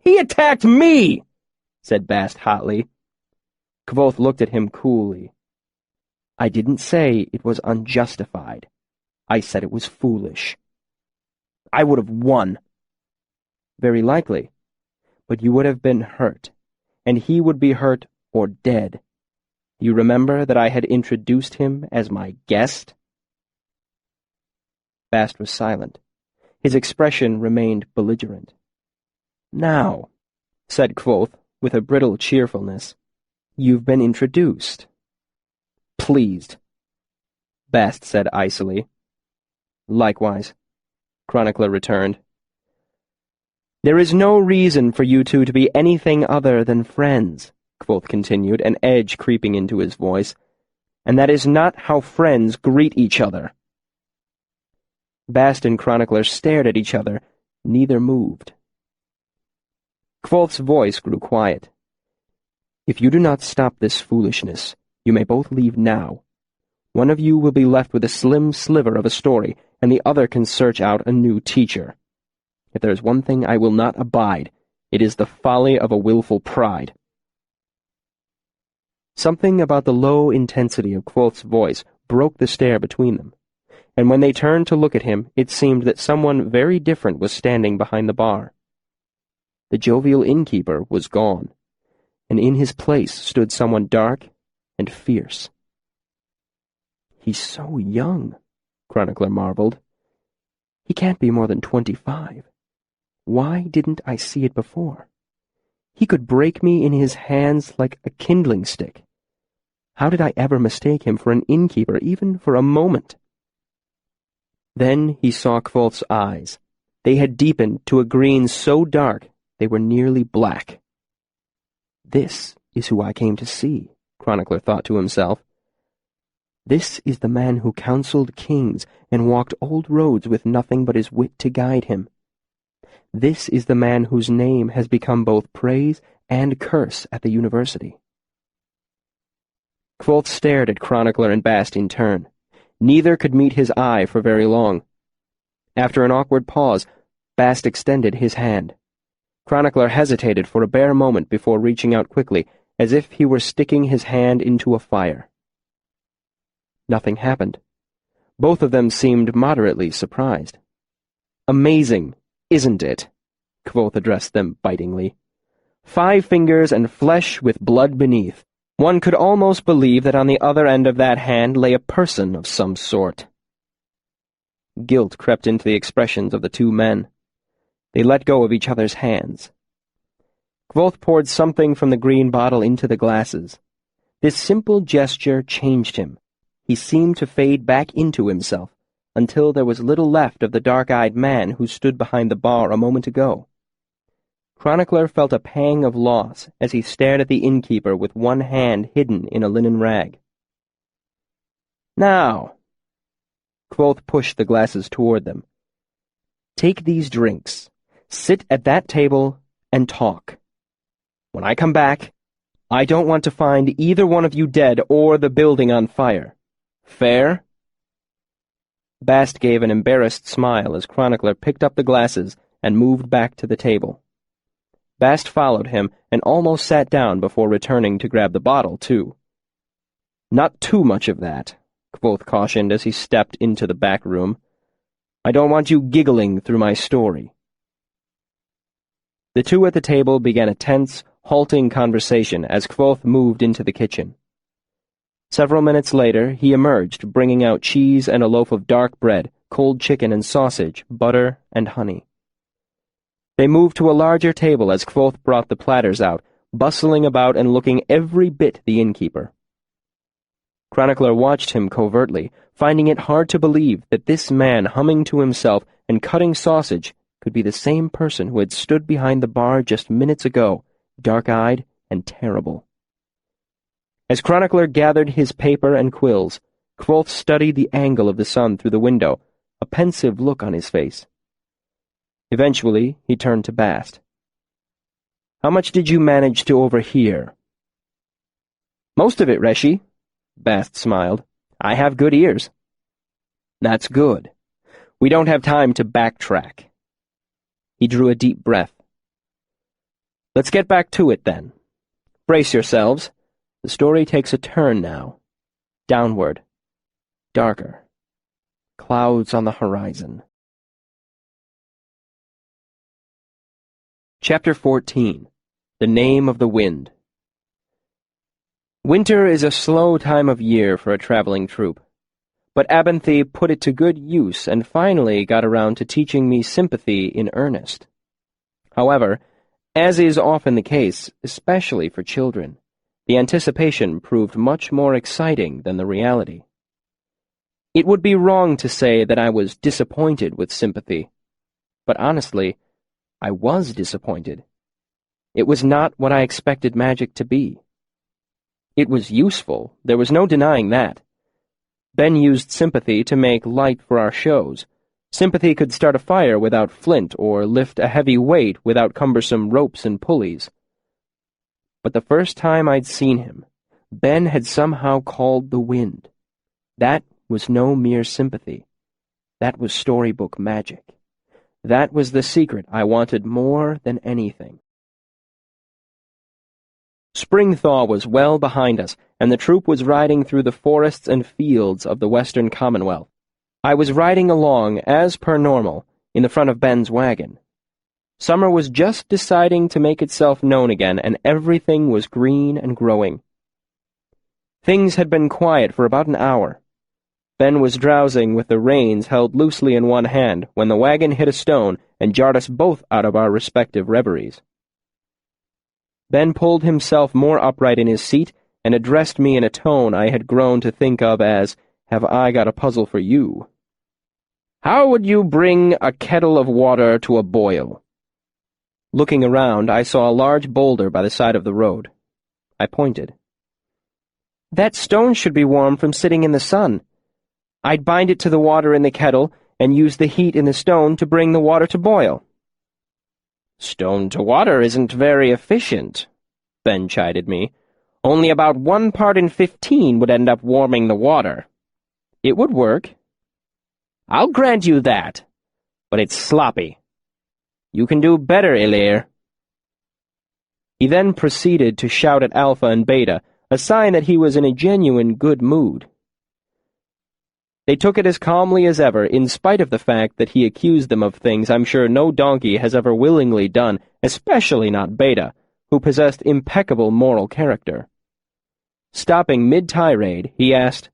"He attacked me!" said Bast hotly. Kvolth looked at him coolly. "I didn't say it was unjustified. I said it was foolish. I would have won." "Very likely. But you would have been hurt, and he would be hurt or dead. You remember that I had introduced him as my guest?" Bast was silent. His expression remained belligerent. "Now," said Kvolth, with a brittle cheerfulness, "you've been introduced. Pleased. Bast said icily. Likewise, Chronicler returned. There is no reason for you two to be anything other than friends, Kvothe continued, an edge creeping into his voice, and that is not how friends greet each other. Bast and Chronicler stared at each other. Neither moved. Kvothe's voice grew quiet. If you do not stop this foolishness, you may both leave now. One of you will be left with a slim sliver of a story, and the other can search out a new teacher. If there is one thing I will not abide, it is the folly of a willful pride. Something about the low intensity of Kvothe's voice broke the stare between them, and when they turned to look at him, it seemed that someone very different was standing behind the bar. The jovial innkeeper was gone, and in his place stood someone dark and fierce. He's so young, Chronicler marveled. He can't be more than 25. Why didn't I see it before? He could break me in his hands like a kindling stick. How did I ever mistake him for an innkeeper, even for a moment? Then he saw Kvothe's eyes. They had deepened to a green so dark they were nearly black. This is who I came to see, Chronicler thought to himself. This is the man who counseled kings and walked old roads with nothing but his wit to guide him. This is the man whose name has become both praise and curse at the university. Kvothe stared at Chronicler and Bast in turn. Neither could meet his eye for very long. After an awkward pause, Bast extended his hand. Chronicler hesitated for a bare moment before reaching out quickly, as if he were sticking his hand into a fire. Nothing happened. Both of them seemed moderately surprised. Amazing, isn't it? Kvothe addressed them bitingly. 5 fingers and flesh with blood beneath. One could almost believe that on the other end of that hand lay a person of some sort. Guilt crept into the expressions of the two men. They let go of each other's hands. Kvothe poured something from the green bottle into the glasses. This simple gesture changed him. He seemed to fade back into himself, until there was little left of the dark-eyed man who stood behind the bar a moment ago. Chronicler felt a pang of loss as he stared at the innkeeper with one hand hidden in a linen rag. Now, Kvothe pushed the glasses toward them. Take these drinks, sit at that table, and talk. When I come back, I don't want to find either one of you dead or the building on fire. Fair? Bast gave an embarrassed smile as Chronicler picked up the glasses and moved back to the table. Bast followed him and almost sat down before returning to grab the bottle, too. Not too much of that, Kvothe cautioned as he stepped into the back room. I don't want you giggling through my story. The two at the table began a tense, halting conversation as Kvothe moved into the kitchen. Several minutes later, he emerged, bringing out cheese and a loaf of dark bread, cold chicken and sausage, butter and honey. They moved to a larger table as Kvothe brought the platters out, bustling about and looking every bit the innkeeper. Chronicler watched him covertly, finding it hard to believe that this man humming to himself and cutting sausage could be the same person who had stood behind the bar just minutes ago, dark-eyed and terrible. As Chronicler gathered his paper and quills, Kvothe studied the angle of the sun through the window, a pensive look on his face. Eventually, he turned to Bast. How much did you manage to overhear? Most of it, Reshi, Bast smiled. I have good ears. That's good. We don't have time to backtrack. He drew a deep breath. Let's get back to it, then. Brace yourselves. The story takes a turn now. Downward. Darker. Clouds on the horizon. Chapter 14. The Name of the Wind. Winter is a slow time of year for a traveling troupe, but Abinthy put it to good use and finally got around to teaching me sympathy in earnest. However, as is often the case, especially for children, the anticipation proved much more exciting than the reality. It would be wrong to say that I was disappointed with sympathy, but honestly, I was disappointed. It was not what I expected magic to be. It was useful, there was no denying that. Ben used sympathy to make light for our shows. Sympathy could start a fire without flint or lift a heavy weight without cumbersome ropes and pulleys. But the first time I'd seen him, Ben had somehow called the wind. That was no mere sympathy. That was storybook magic. That was the secret I wanted more than anything. Spring thaw was well behind us, and the troop was riding through the forests and fields of the Western Commonwealth. I was riding along, as per normal, in the front of Ben's wagon. Summer was just deciding to make itself known again, and everything was green and growing. Things had been quiet for about an hour. Ben was drowsing with the reins held loosely in one hand when the wagon hit a stone and jarred us both out of our respective reveries. Ben pulled himself more upright in his seat and addressed me in a tone I had grown to think of as, "Have I got a puzzle for you? How would you bring a kettle of water to a boil?" Looking around, I saw a large boulder by the side of the road. I pointed. "That stone should be warm from sitting in the sun. I'd bind it to the water in the kettle and use the heat in the stone to bring the water to boil." "Stone to water isn't very efficient," Ben chided me. "Only about 1 part in 15 would end up warming the water." "It would work." "I'll grant you that, but it's sloppy. You can do better, Ilir." He then proceeded to shout at Alpha and Beta, a sign that he was in a genuine good mood. They took it as calmly as ever, in spite of the fact that he accused them of things I'm sure no donkey has ever willingly done, especially not Beta, who possessed impeccable moral character. Stopping mid-tirade, he asked,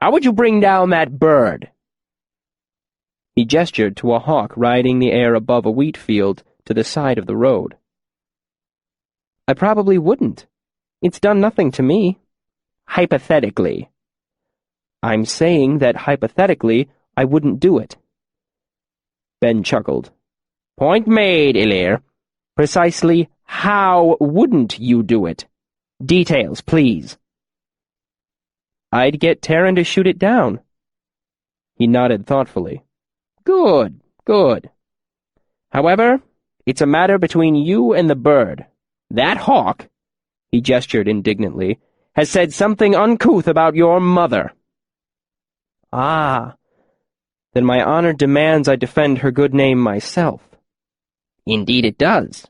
"How would you bring down that bird?" He gestured to a hawk riding the air above a wheat field to the side of the road. "I probably wouldn't. It's done nothing to me." "Hypothetically." "I'm saying that hypothetically I wouldn't do it." Ben chuckled. "Point made, Ilir. Precisely how wouldn't you do it? Details, please." "I'd get Terran to shoot it down." He nodded thoughtfully. "Good, good. However, it's a matter between you and the bird. That hawk," he gestured indignantly, "has said something uncouth about your mother." "Ah, then my honor demands I defend her good name myself." "Indeed it does.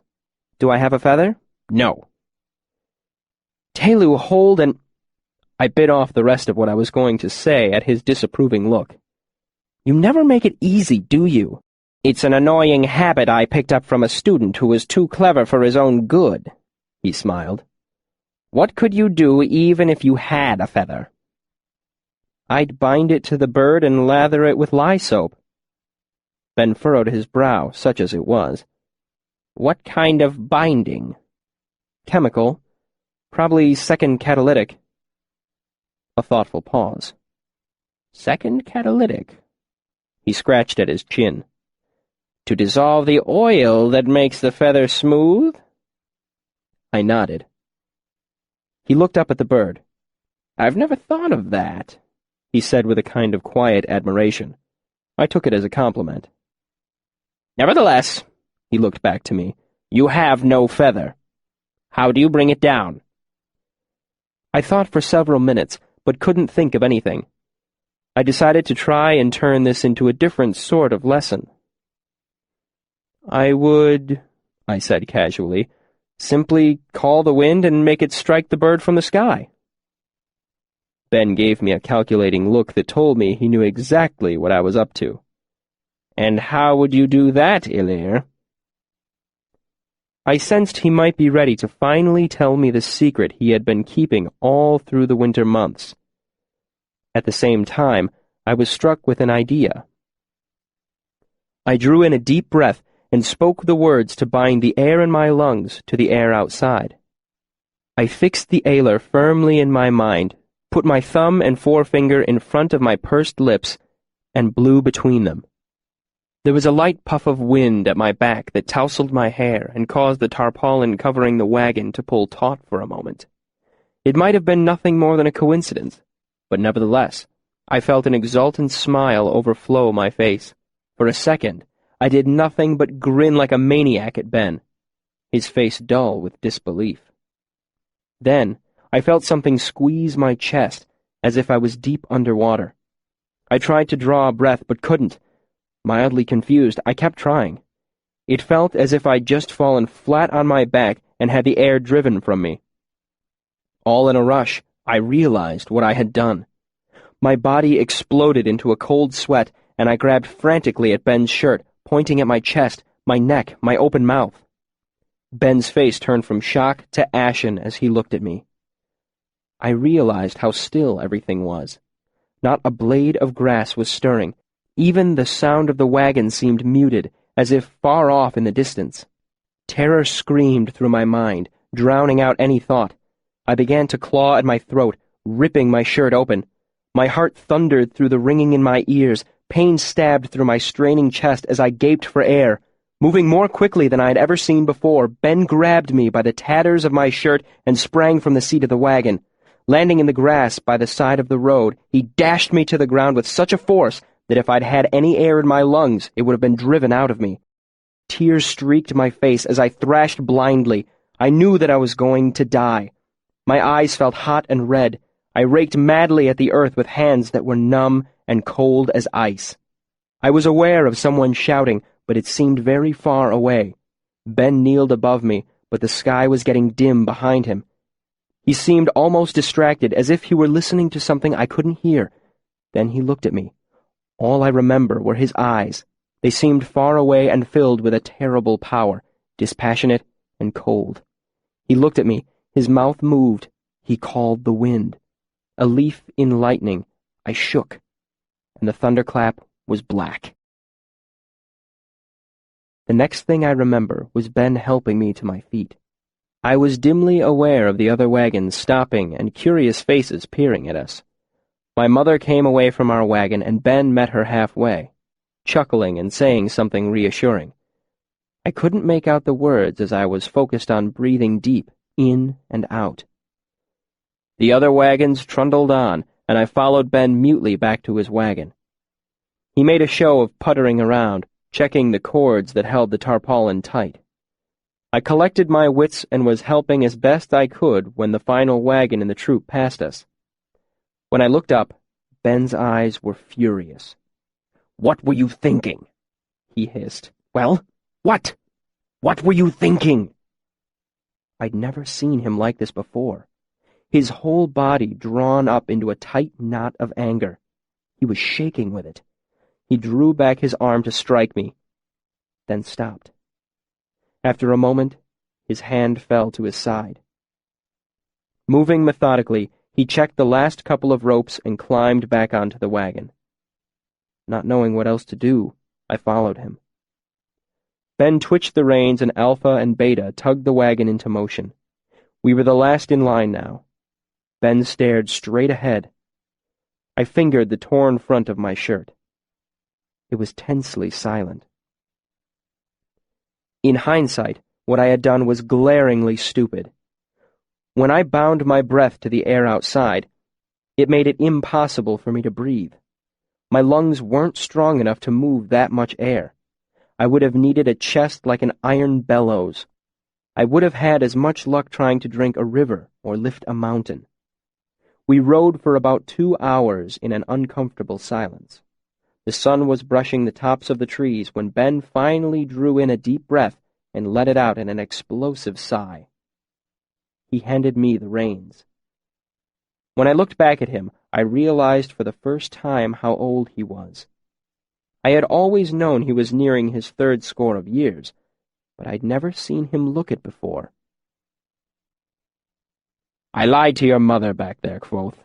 Do I have a feather?" "No." "Telu, hold and—" I bit off the rest of what I was going to say at his disapproving look. "You never make it easy, do you?" "It's an annoying habit I picked up from a student who was too clever for his own good," he smiled. "What could you do even if you had a feather?" "I'd bind it to the bird and lather it with lye soap." Ben furrowed his brow, such as it was. "What kind of binding?" "Chemical. Probably second catalytic." A thoughtful pause. "Second catalytic?" He scratched at his chin. "To dissolve the oil that makes the feather smooth?" I nodded. He looked up at the bird. "I've never thought of that," he said with a kind of quiet admiration. I took it as a compliment. "Nevertheless," he looked back to me, "you have no feather. How do you bring it down?" I thought for several minutes, but couldn't think of anything. I decided to try and turn this into a different sort of lesson. "I would," I said casually, "simply call the wind and make it strike the bird from the sky." Ben gave me a calculating look that told me he knew exactly what I was up to. "And how would you do that, Ilir?" I sensed he might be ready to finally tell me the secret he had been keeping all through the winter months. At the same time, I was struck with an idea. I drew in a deep breath and spoke the words to bind the air in my lungs to the air outside. I fixed the ailer firmly in my mind, put my thumb and forefinger in front of my pursed lips and blew between them. There was a light puff of wind at my back that tousled my hair and caused the tarpaulin covering the wagon to pull taut for a moment. It might have been nothing more than a coincidence, but nevertheless, I felt an exultant smile overflow my face. For a second, I did nothing but grin like a maniac at Ben, his face dull with disbelief. Then, I felt something squeeze my chest, as if I was deep underwater. I tried to draw a breath, but couldn't. Mildly confused, I kept trying. It felt as if I'd just fallen flat on my back and had the air driven from me. All in a rush, I realized what I had done. My body exploded into a cold sweat, and I grabbed frantically at Ben's shirt, pointing at my chest, my neck, my open mouth. Ben's face turned from shock to ashen as he looked at me. I realized how still everything was. Not a blade of grass was stirring. Even the sound of the wagon seemed muted, as if far off in the distance. Terror screamed through my mind, drowning out any thought. I began to claw at my throat, ripping my shirt open. My heart thundered through the ringing in my ears. Pain stabbed through my straining chest as I gaped for air. Moving more quickly than I had ever seen before, Ben grabbed me by the tatters of my shirt and sprang from the seat of the wagon. Landing in the grass by the side of the road, he dashed me to the ground with such a force that if I'd had any air in my lungs, it would have been driven out of me. Tears streaked my face as I thrashed blindly. I knew that I was going to die. My eyes felt hot and red. I raked madly at the earth with hands that were numb and cold as ice. I was aware of someone shouting, but it seemed very far away. Ben kneeled above me, but the sky was getting dim behind him. He seemed almost distracted, as if he were listening to something I couldn't hear. Then he looked at me. All I remember were his eyes. They seemed far away and filled with a terrible power, dispassionate and cold. He looked at me. His mouth moved. He called the wind. A leaf in lightning. I shook, and the thunderclap was black. The next thing I remember was Ben helping me to my feet. I was dimly aware of the other wagons stopping and curious faces peering at us. My mother came away from our wagon, and Ben met her halfway, chuckling and saying something reassuring. I couldn't make out the words as I was focused on breathing deep, in and out. The other wagons trundled on, and I followed Ben mutely back to his wagon. He made a show of puttering around, checking the cords that held the tarpaulin tight. I collected my wits and was helping as best I could when the final wagon in the troop passed us. When I looked up, Ben's eyes were furious. "What were you thinking?" he hissed. "Well, what? What were you thinking?" I'd never seen him like this before. His whole body drawn up into a tight knot of anger. He was shaking with it. He drew back his arm to strike me, then stopped. After a moment, his hand fell to his side. Moving methodically, he checked the last couple of ropes and climbed back onto the wagon. Not knowing what else to do, I followed him. Ben twitched the reins and Alpha and Beta tugged the wagon into motion. We were the last in line now. Ben stared straight ahead. I fingered the torn front of my shirt. It was tensely silent. In hindsight, what I had done was glaringly stupid. When I bound my breath to the air outside, it made it impossible for me to breathe. My lungs weren't strong enough to move that much air. I would have needed a chest like an iron bellows. I would have had as much luck trying to drink a river or lift a mountain. We rode for about 2 hours in an uncomfortable silence. The sun was brushing the tops of the trees when Ben finally drew in a deep breath and let it out in an explosive sigh. He handed me the reins. When I looked back at him, I realized for the first time how old he was. I had always known he was nearing his 3rd score of years, but I'd never seen him look it before. "I lied to your mother back there, Quoth.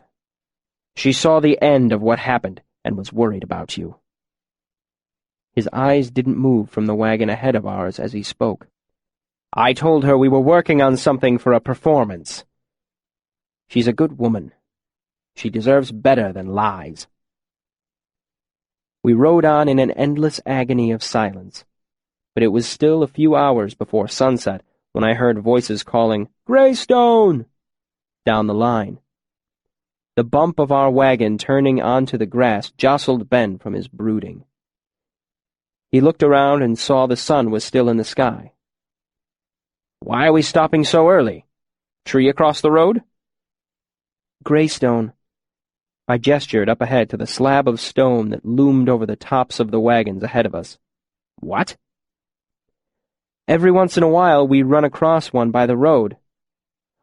She saw the end of what happened and was worried about you." His eyes didn't move from the wagon ahead of ours as he spoke. "I told her we were working on something for a performance. She's a good woman. She deserves better than lies." We rode on in an endless agony of silence, but it was still a few hours before sunset when I heard voices calling, "Greystone!" down the line. The bump of our wagon turning onto the grass jostled Ben from his brooding. He looked around and saw the sun was still in the sky. "Why are we stopping so early? Tree across the road?" "Greystone." I gestured up ahead to the slab of stone that loomed over the tops of the wagons ahead of us. "What?" "Every once in a while we run across one by the road."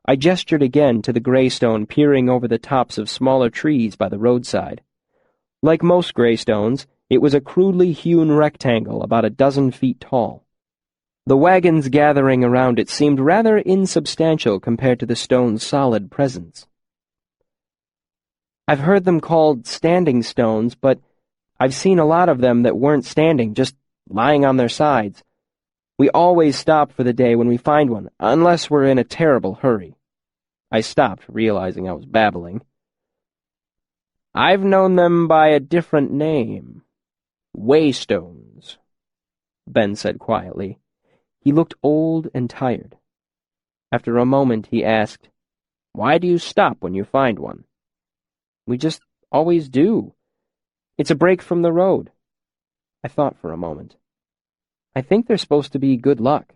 I gestured again to the greystone peering over the tops of smaller trees by the roadside. Like most greystones, it was a crudely hewn rectangle about a dozen feet tall. The wagons gathering around it seemed rather insubstantial compared to the stone's solid presence. "I've heard them called standing stones, but I've seen a lot of them that weren't standing, just lying on their sides. We always stop for the day when we find one, unless we're in a terrible hurry." I stopped, realizing I was babbling. "I've known them by a different name. Waystones," Ben said quietly. He looked old and tired. After a moment he asked, "Why do you stop when you find one?" "We just always do. It's a break from the road." I thought for a moment. "I think they're supposed to be good luck."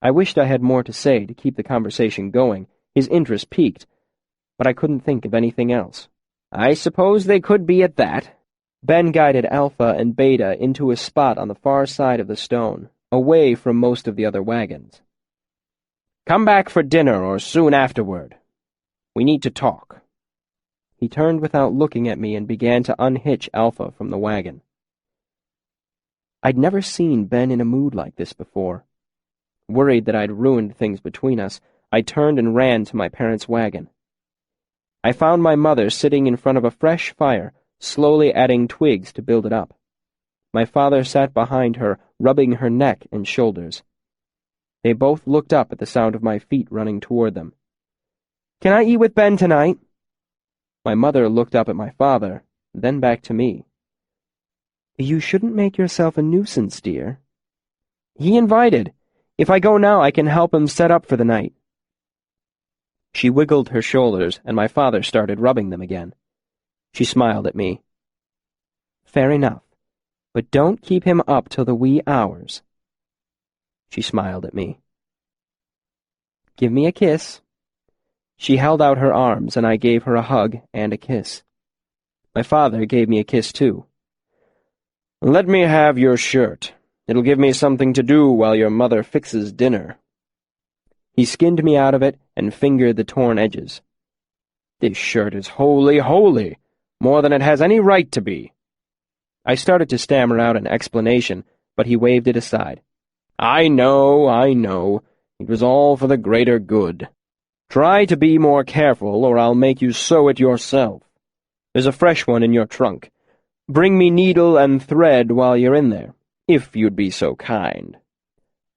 I wished I had more to say to keep the conversation going. His interest piqued, but I couldn't think of anything else. "I suppose they could be at that." Ben guided Alpha and Beta into a spot on the far side of the stone, away from most of the other wagons. "Come back for dinner or soon afterward. We need to talk." He turned without looking at me and began to unhitch Alpha from the wagon. I'd never seen Ben in a mood like this before. Worried that I'd ruined things between us, I turned and ran to my parents' wagon. I found my mother sitting in front of a fresh fire, slowly adding twigs to build it up. My father sat behind her, rubbing her neck and shoulders. They both looked up at the sound of my feet running toward them. "Can I eat with Ben tonight?" My mother looked up at my father, then back to me. "You shouldn't make yourself a nuisance, dear." "He invited. If I go now, I can help him set up for the night." She wiggled her shoulders, and my father started rubbing them again. She smiled at me. "Fair enough, but don't keep him up till the wee hours." She smiled at me. "Give me a kiss." She held out her arms, and I gave her a hug and a kiss. My father gave me a kiss, too. "Let me have your shirt. It'll give me something to do while your mother fixes dinner." He skinned me out of it and fingered the torn edges. "This shirt is holy, holy, more than it has any right to be." I started to stammer out an explanation, but he waved it aside. I know. It was all for the greater good. Try to be more careful, or I'll make you sew it yourself. There's a fresh one in your trunk. Bring me needle and thread while you're in there, if you'd be so kind."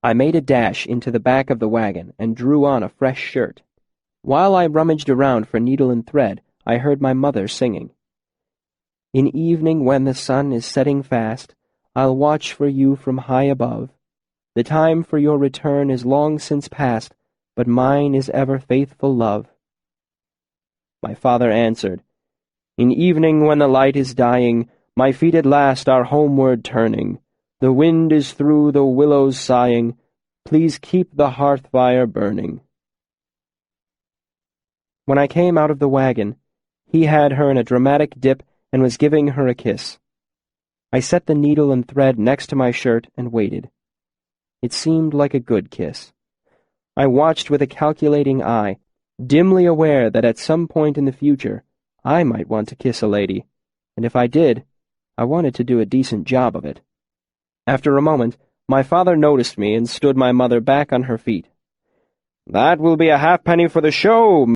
I made a dash into the back of the wagon and drew on a fresh shirt. While I rummaged around for needle and thread, I heard my mother singing. "In evening when the sun is setting fast, I'll watch for you from high above. The time for your return is long since past, but mine is ever faithful love." My father answered, "In evening when the light is dying, my feet at last are homeward turning. The wind is through the willows sighing, please keep the hearth fire burning." When I came out of the wagon, he had her in a dramatic dip and was giving her a kiss. I set the needle and thread next to my shirt and waited. It seemed like a good kiss. I watched with a calculating eye, dimly aware that at some point in the future I might want to kiss a lady, and if I did, I wanted to do a decent job of it. After a moment, my father noticed me and stood my mother back on her feet. "That will be a halfpenny for the show,